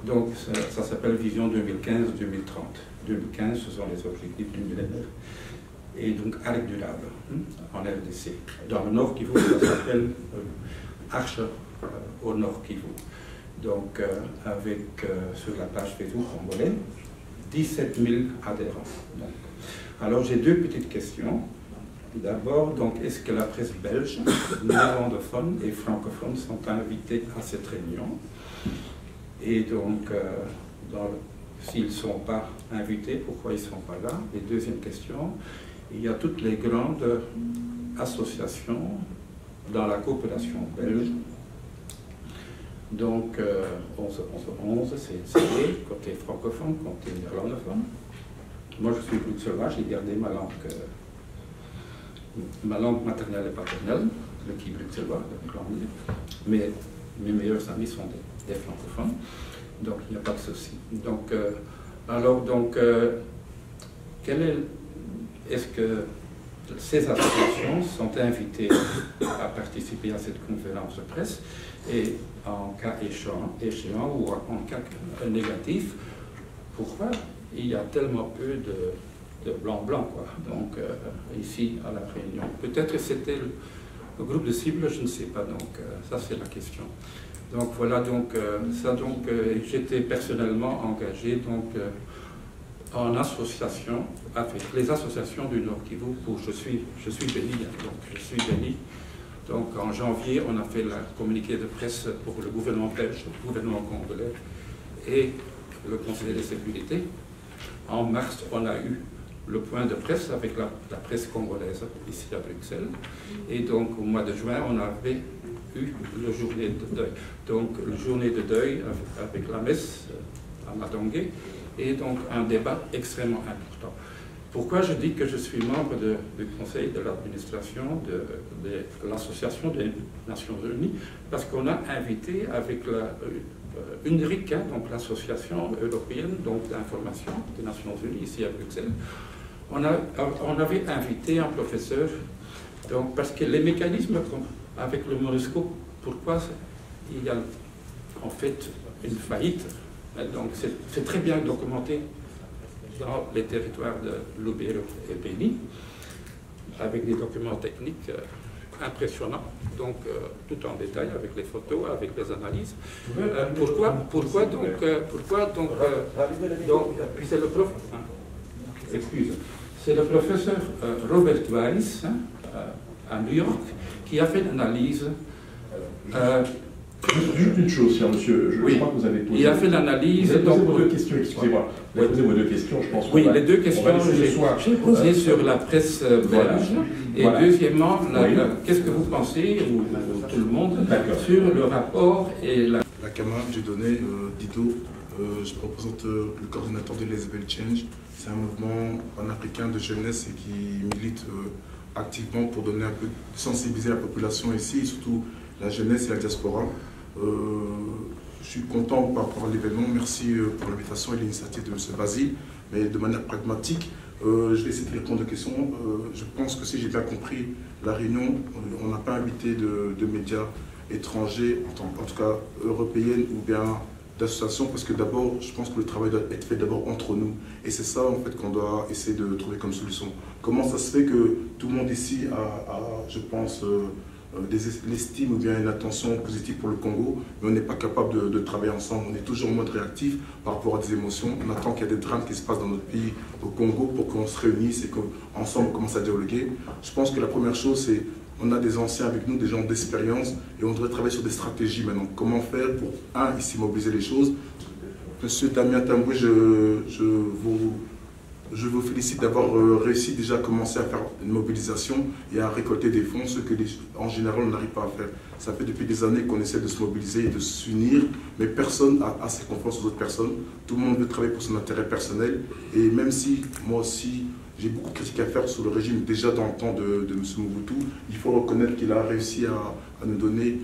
Donc ça s'appelle Vision 2015-2030. 2015, ce sont les objectifs du millénaire. Et donc arc durable en RDC. Dans le Nord Kivu, ça s'appelle Arche au Nord Kivu. Donc avec sur la page Facebook congolais, 17 000 adhérents. Donc, alors j'ai deux petites questions. D'abord, donc, est-ce que la presse belge, néerlandophone et francophone sont invités à cette réunion? Et donc, s'ils ne sont pas invités, pourquoi ils ne sont pas là? Et deuxième question, il y a toutes les grandes associations dans la coopération belge. Donc, 11, c'est côté francophone, côté néerlandophone. Moi, je suis bruxellois, j'ai gardé ma langue maternelle et paternelle, le qui bruxellois, mais mes meilleurs amis sont des francophones, donc il n'y a pas de souci. Donc, est-ce que ces associations sont invitées à participer à cette conférence de presse, et en cas échéant ou en cas négatif, pourquoi il y a tellement peu de blanc-blanc, quoi. Donc, ici, à la Réunion. Peut-être que c'était le groupe de cible, je ne sais pas. Donc, ça, c'est la question. Donc, voilà, donc, j'étais personnellement engagé, donc, en association, avec les associations du Nord Kivu, je suis béni, donc, je suis béni. Donc, en janvier, on a fait la communiqué de presse pour le gouvernement belge, le gouvernement congolais et le Conseil de sécurité. En mars, on a eu le point de presse avec la presse congolaise ici à Bruxelles. Et donc, au mois de juin, on avait eu la journée de deuil. Donc, la journée de deuil avec la messe à Madongué et donc un débat extrêmement important. Pourquoi je dis que je suis membre du conseil de l'administration de l'Association des Nations Unies? Parce qu'on a invité avec UNRIC, donc l'association européenne d'information des Nations Unies ici à Bruxelles, on avait invité un professeur, donc, parce que les mécanismes avec le MONUSCO, pourquoi il y a en fait une faillite. Donc c'est très bien documenté dans les territoires de Lubero et Beni, avec des documents techniques impressionnants, donc tout en détail, avec les photos, avec les analyses. Pourquoi donc c'est le prof, c'est le professeur Robert Weiss à New York qui a fait l'analyse. Juste une chose, cher monsieur, je crois que vous avez posé. Il a fait l'analyse. Vous avez posé vos deux questions, excusez-moi. Vous avez posé vos deux questions, je pense. Oui, les deux questions, j'ai posé sur la presse belge. Et deuxièmement, qu'est-ce que vous pensez, ou tout le monde, sur le rapport et la. La camarade que j'ai donnée, Dido, je représente le coordinateur de Lesbel Change. C'est un mouvement panafricain de jeunesse et qui milite activement pour donner un peu, sensibiliser la population ici, et surtout la jeunesse et la diaspora. Je suis content par rapport à l'événement. Merci pour l'invitation et l'initiative de M. Basile. Mais de manière pragmatique, je vais essayer de répondre aux questions. Je pense que si j'ai bien compris la réunion, on n'a pas invité de médias étrangers, en tout cas européennes ou bien d'associations, parce que d'abord, je pense que le travail doit être fait d'abord entre nous. Et c'est ça, en fait, qu'on doit essayer de trouver comme solution. Comment ça se fait que tout le monde ici a je pense, l'estime ou bien une attention positive pour le Congo, mais on n'est pas capable de travailler ensemble. On est toujours en mode réactif par rapport à des émotions. On attend qu'il y ait des drames qui se passent dans notre pays, au Congo, pour qu'on se réunisse et qu'ensemble on commence à dialoguer. Je pense que la première chose, c'est on a des anciens avec nous, des gens d'expérience, et on devrait travailler sur des stratégies maintenant. Comment faire pour, ici, mobiliser les choses. Monsieur Damien Tamboué, je vous félicite d'avoir réussi déjà à commencer à faire une mobilisation et à récolter des fonds, ce que en général on n'arrive pas à faire. Ça fait depuis des années qu'on essaie de se mobiliser et de s'unir, mais personne n'a assez confiance aux autres personnes. Tout le monde veut travailler pour son intérêt personnel. Et même si moi aussi j'ai beaucoup de critiques à faire sur le régime déjà dans le temps de M. Mobutu, il faut reconnaître qu'il a réussi à nous donner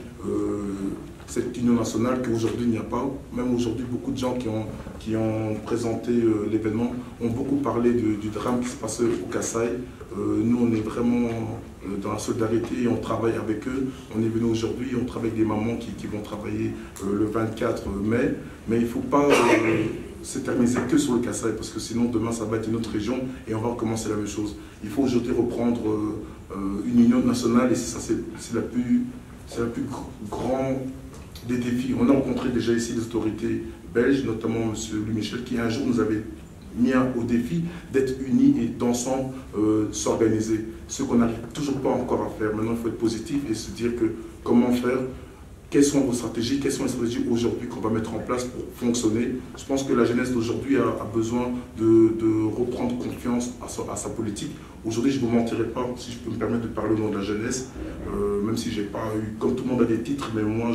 cette union nationale qu'aujourd'hui il n'y a pas. Même aujourd'hui, beaucoup de gens qui ont présenté l'événement ont beaucoup parlé du drame qui se passait au Kasaï. Nous, on est vraiment dans la solidarité et on travaille avec eux. On est venu aujourd'hui, on travaille avec des mamans qui vont travailler le 24 mai. Mais il ne faut pas s'éterniser que sur le Kasaï, parce que sinon demain ça va être une autre région et on va recommencer la même chose. Il faut aujourd'hui reprendre une union nationale et ça c'est la plus grande des défis. On a rencontré déjà ici des autorités belges, notamment M. Louis Michel, qui un jour nous avait mis au défi d'être unis et d'ensemble s'organiser. Ce qu'on n'arrive toujours pas encore à faire. Maintenant, il faut être positif et se dire que comment faire, quelles sont vos stratégies, quelles sont les stratégies aujourd'hui qu'on va mettre en place pour fonctionner. Je pense que la jeunesse d'aujourd'hui a besoin de reprendre confiance à sa politique. Aujourd'hui, je ne vous mentirai pas, si je peux me permettre de parler au nom de la jeunesse, même si j'ai pas eu, comme tout le monde a des titres, mais moi,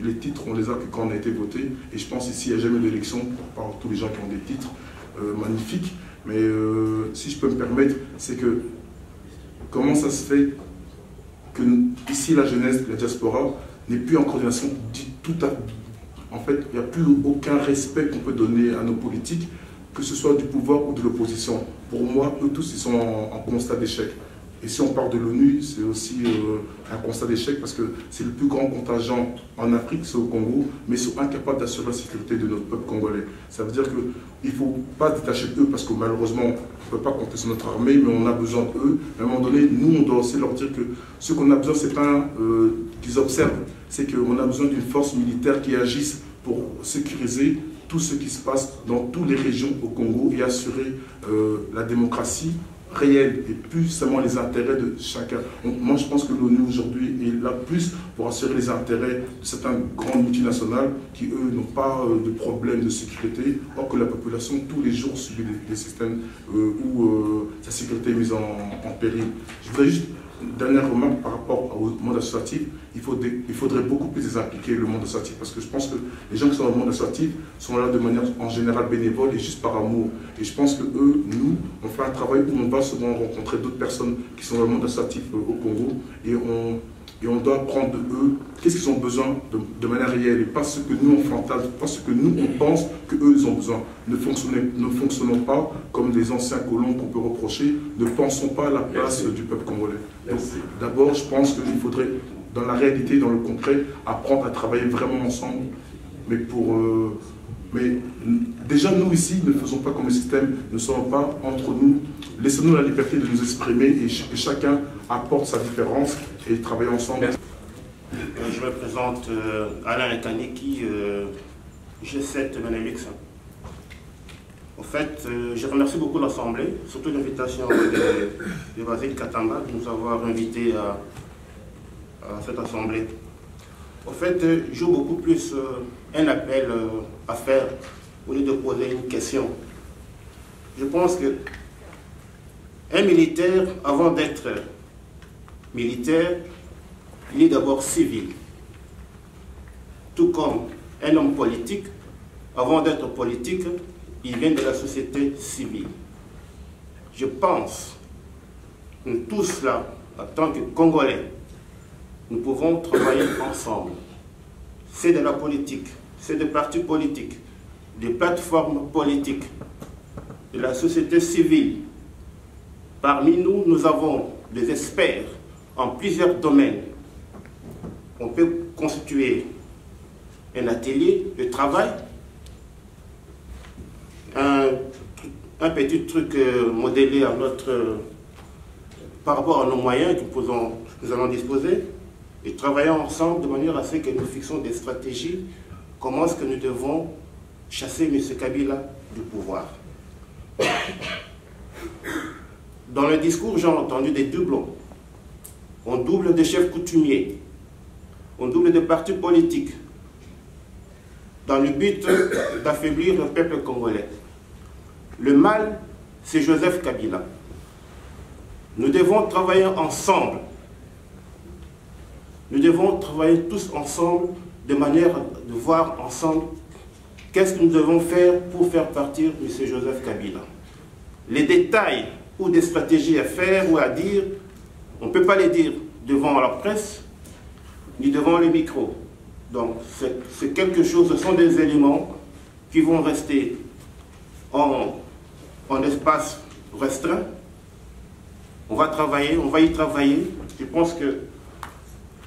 les titres, on les a que quand on a été voté. Et je pense ici, il n'y a jamais d'élection, par tous les gens qui ont des titres magnifiques. Mais si je peux me permettre, c'est que comment ça se fait que ici, la jeunesse, la diaspora, n'est plus en coordination en fait, il n'y a plus aucun respect qu'on peut donner à nos politiques, que ce soit du pouvoir ou de l'opposition. Pour moi, eux tous, ils sont en constat d'échec. Et si on parle de l'ONU, c'est aussi un constat d'échec parce que c'est le plus grand contingent en Afrique, c'est au Congo, mais ils sont incapables d'assurer la sécurité de notre peuple congolais. Ça veut dire qu'il ne faut pas se détacher d'eux parce que malheureusement, on ne peut pas compter sur notre armée, mais on a besoin d'eux. À un moment donné, nous, on doit aussi leur dire que ce qu'on a besoin, c'est pas qu'ils observent, c'est qu'on a besoin d'une force militaire qui agisse pour sécuriser tout ce qui se passe dans toutes les régions au Congo et assurer la démocratie réelle et plus seulement les intérêts de chacun. Donc, moi, je pense que l'ONU aujourd'hui est là plus pour assurer les intérêts de certaines grandes multinationales qui, eux, n'ont pas de problème de sécurité, or que la population, tous les jours, subit des systèmes où sa sécurité est mise en péril. Je voudrais juste une dernière remarque par rapport au monde associatif. Il faudrait beaucoup plus les impliquer, le monde associatif, parce que je pense que les gens qui sont dans le monde associatif sont là de manière en général bénévole et juste par amour. Et je pense que eux, nous, on fait un travail où on va souvent rencontrer d'autres personnes qui sont dans le monde associatif au Congo et on doit prendre de eux qu'est-ce qu'ils ont besoin de manière réelle et pas ce que nous on fantasme, pas ce que nous on pense qu'eux ils ont besoin. Ne fonctionnons pas comme les anciens colons qu'on peut reprocher, ne pensons pas à la place du peuple congolais. Donc d'abord je pense qu'il faudrait, dans la réalité, dans le concret, apprendre à travailler vraiment ensemble mais mais déjà nous ici ne faisons pas comme le système, ne sommes pas entre nous. Laissez-nous la liberté de nous exprimer et que chacun apporte sa différence et travaille ensemble. Je me présente Alain Kaniki, G7 Benelux. En fait, je remercie beaucoup l'Assemblée, surtout l'invitation de Basile Katamba de nous avoir invités à cette Assemblée. En fait, je joue beaucoup plus un appel à faire au lieu de poser une question. Je pense que un militaire, avant d'être militaire, il est d'abord civil. Tout comme un homme politique, avant d'être politique, il vient de la société civile. Je pense que nous tous là, en tant que Congolais, nous pouvons travailler ensemble. C'est de la politique, c'est des partis politiques, des plateformes politiques, de la société civile. Parmi nous, nous avons des experts en plusieurs domaines. On peut constituer un atelier de travail, un petit truc modélé à par rapport à nos moyens que nous allons disposer, et travailler ensemble de manière à ce que nous fixons des stratégies, comment est-ce que nous devons chasser M. Kabila du pouvoir. Dans le discours, j'ai entendu des doublons. On double des chefs coutumiers, on double des partis politiques, dans le but d'affaiblir le peuple congolais. Le mal, c'est Joseph Kabila. Nous devons travailler ensemble. Nous devons travailler tous ensemble de manière de voir ensemble qu'est-ce que nous devons faire pour faire partir M. Joseph Kabila. Les détails ou des stratégies à faire ou à dire, on ne peut pas les dire devant la presse ni devant les micros. Donc c'est quelque chose, ce sont des éléments qui vont rester en espace restreint. On va travailler, on va y travailler. Je pense que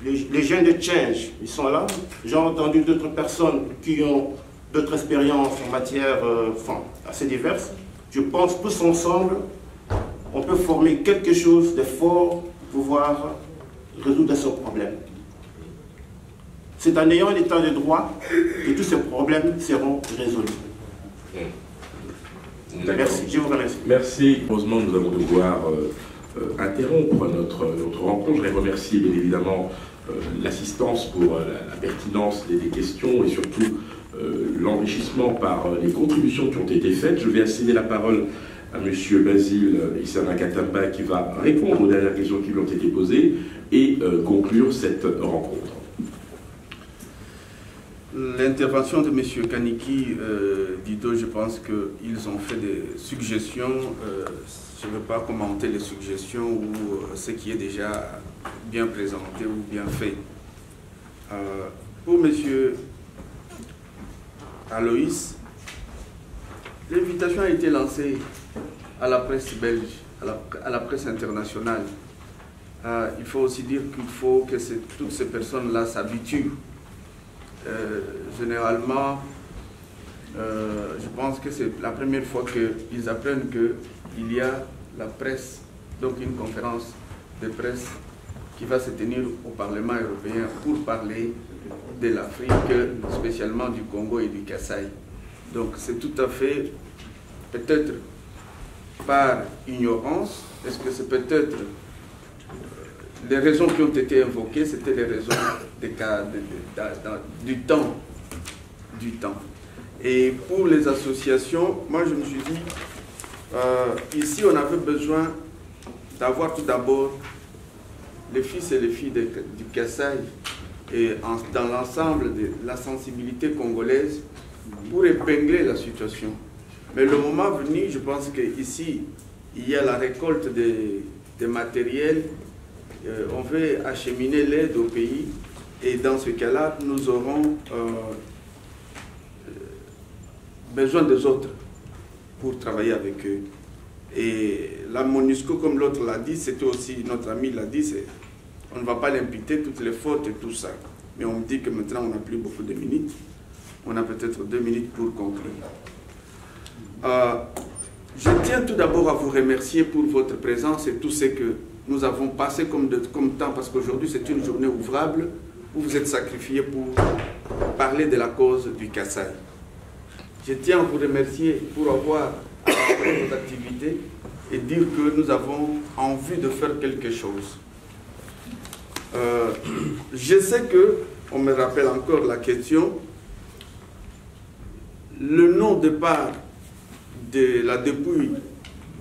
les jeunes de Change, ils sont là. J'ai entendu d'autres personnes qui ont d'autres expériences en matière assez diverses. Je pense tous ensemble, on peut former quelque chose de fort pour pouvoir résoudre ce problème. C'est en ayant l'état de droit que tous ces problèmes seront résolus. Merci, je vous remercie. Merci. Heureusement, nous allons devoir interrompre notre rencontre. Je voudrais remercier bien évidemment l'assistance pour la pertinence des questions et surtout l'enrichissement par les contributions qui ont été faites. Je vais céder la parole à M. Basile Issama Katamba qui va répondre aux dernières questions qui lui ont été posées et conclure cette rencontre. L'intervention de M. Kaniki, Dido, je pense qu'ils ont fait des suggestions. Je ne veux pas commenter les suggestions ou ce qui est déjà bien présenté ou bien fait. Pour M. Aloïs, l'invitation a été lancée à la presse belge, à la presse internationale. Il faut aussi dire qu'il faut que toutes ces personnes-là s'habituent. Généralement, je pense que c'est la première fois qu'ils apprennent qu'il y a la presse, donc une conférence de presse qui va se tenir au Parlement européen pour parler de l'Afrique, spécialement du Congo et du Kasaï. Donc c'est tout à fait, peut-être par ignorance, est-ce que c'est peut-être les raisons qui ont été invoquées, c'était les raisons du temps. Et pour les associations, moi je me suis dit, ici on avait besoin d'avoir tout d'abord les fils et les filles du Kasaï et dans l'ensemble de la sensibilité congolaise pour épingler la situation. Mais le moment venu, je pense qu'ici, il y a la récolte des matériels. On veut acheminer l'aide au pays et dans ce cas-là, nous aurons besoin des autres pour travailler avec eux. Et la MONUSCO, comme l'autre l'a dit, c'était aussi, notre ami l'a dit, on ne va pas l'imputer toutes les fautes et tout ça. Mais on me dit que maintenant on n'a plus beaucoup de minutes. On a peut-être 2 minutes pour conclure. Je tiens tout d'abord à vous remercier pour votre présence et tout ce que nous avons passé comme temps, parce qu'aujourd'hui c'est une journée ouvrable où vous êtes sacrifiés pour parler de la cause du Kasaï. Je tiens à vous remercier pour avoir fait vos activités et dire que nous avons envie de faire quelque chose. Je sais que, on me rappelle encore la question, le non-départ de la dépouille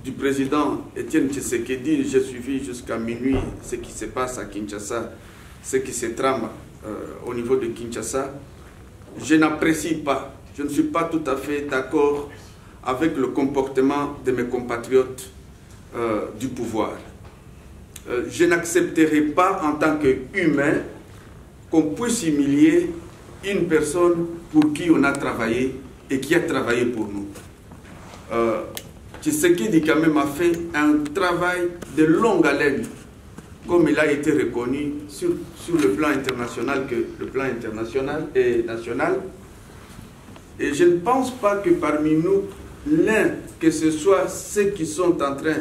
du président Étienne Tshisekedi, j'ai suivi jusqu'à minuit ce qui se passe à Kinshasa, ce qui se trame au niveau de Kinshasa. Je n'apprécie pas, je ne suis pas tout à fait d'accord avec le comportement de mes compatriotes du pouvoir. Je n'accepterai pas en tant qu'humain qu'on puisse humilier une personne pour qui on a travaillé et qui a travaillé pour nous. Tshisekedi quand même a fait un travail de longue haleine, comme il a été reconnu sur le plan international que le plan international et national. Et je ne pense pas que parmi nous, l'un, que ce soit ceux qui sont en train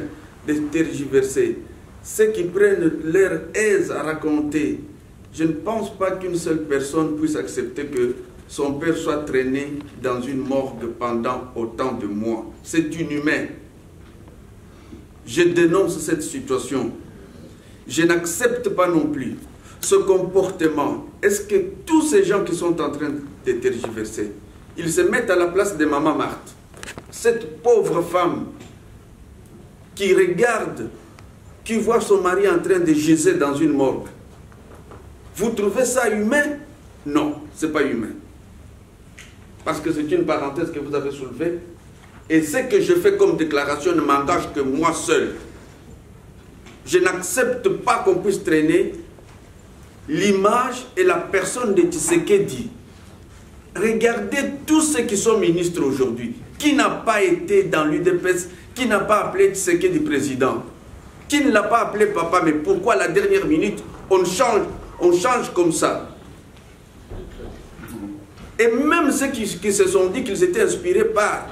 de tergiverser, ceux qui prennent leur aise à raconter, je ne pense pas qu'une seule personne puisse accepter que son père soit traîné dans une morgue pendant autant de mois. C'est inhumain. Je dénonce cette situation. Je n'accepte pas non plus ce comportement. Est-ce que tous ces gens qui sont en train de tergiverser, ils se mettent à la place de Maman Marthe, cette pauvre femme qui regarde, qui voit son mari en train de giser dans une morgue? Vous trouvez ça humain? Non, ce n'est pas humain. Parce que c'est une parenthèse que vous avez soulevée. Et ce que je fais comme déclaration ne m'engage que moi seul. Je n'accepte pas qu'on puisse traîner l'image et la personne de Tshisekedi. Regardez tous ceux qui sont ministres aujourd'hui. Qui n'a pas été dans l'UDPS, qui n'a pas appelé Tshisekedi président, qui ne l'a pas appelé papa, mais pourquoi à la dernière minute on change comme ça? Et même ceux qui se sont dit qu'ils étaient inspirés par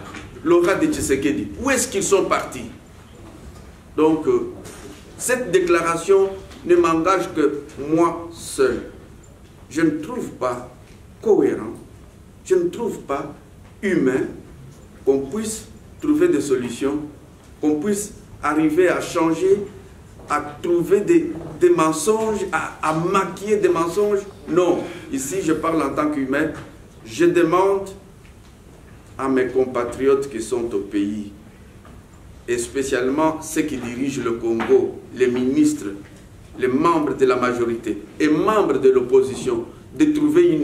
l'aura de Tshisekedi, où est-ce qu'ils sont partis? Donc, cette déclaration ne m'engage que moi seul. Je ne trouve pas cohérent, je ne trouve pas humain qu'on puisse trouver des solutions, qu'on puisse arriver à changer, à trouver des mensonges, à maquiller des mensonges. Non, ici je parle en tant qu'humain. Je demande à mes compatriotes qui sont au pays, et spécialement ceux qui dirigent le Congo, les ministres, les membres de la majorité et membres de l'opposition, de trouver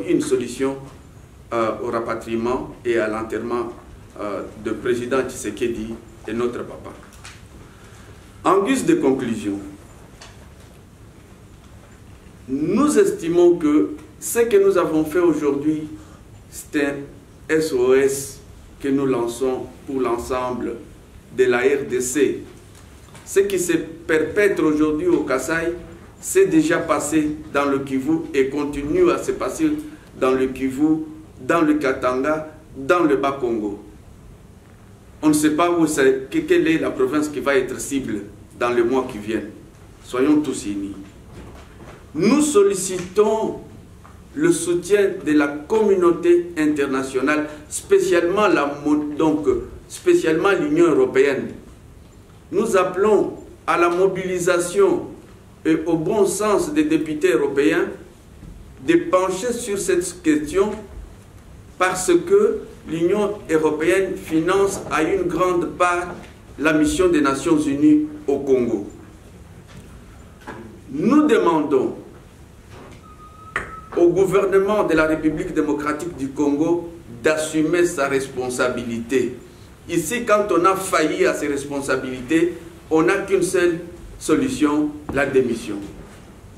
une solution au rapatriement et à l'enterrement du président Tshisekedi et notre papa. En guise de conclusion, nous estimons que ce que nous avons fait aujourd'hui, c'est un SOS que nous lançons pour l'ensemble de la RDC. Ce qui se perpètre aujourd'hui au Kasaï, c'est déjà passé dans le Kivu et continue à se passer dans le Kivu, dans le Katanga, dans le Bas-Congo. On ne sait pas quelle est la province qui va être cible dans les mois qui viennent. Soyons tous unis. Nous sollicitons le soutien de la communauté internationale, spécialement l'Union européenne. Nous appelons à la mobilisation et au bon sens des députés européens de pencher sur cette question parce que l'Union européenne finance à une grande part la mission des Nations Unies au Congo. Nous demandons au gouvernement de la République démocratique du Congo d'assumer sa responsabilité. Ici, quand on a failli à ses responsabilités, on n'a qu'une seule solution, la démission.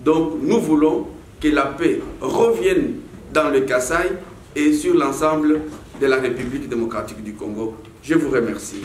Donc, nous voulons que la paix revienne dans le Kasaï et sur l'ensemble de la République démocratique du Congo. Je vous remercie.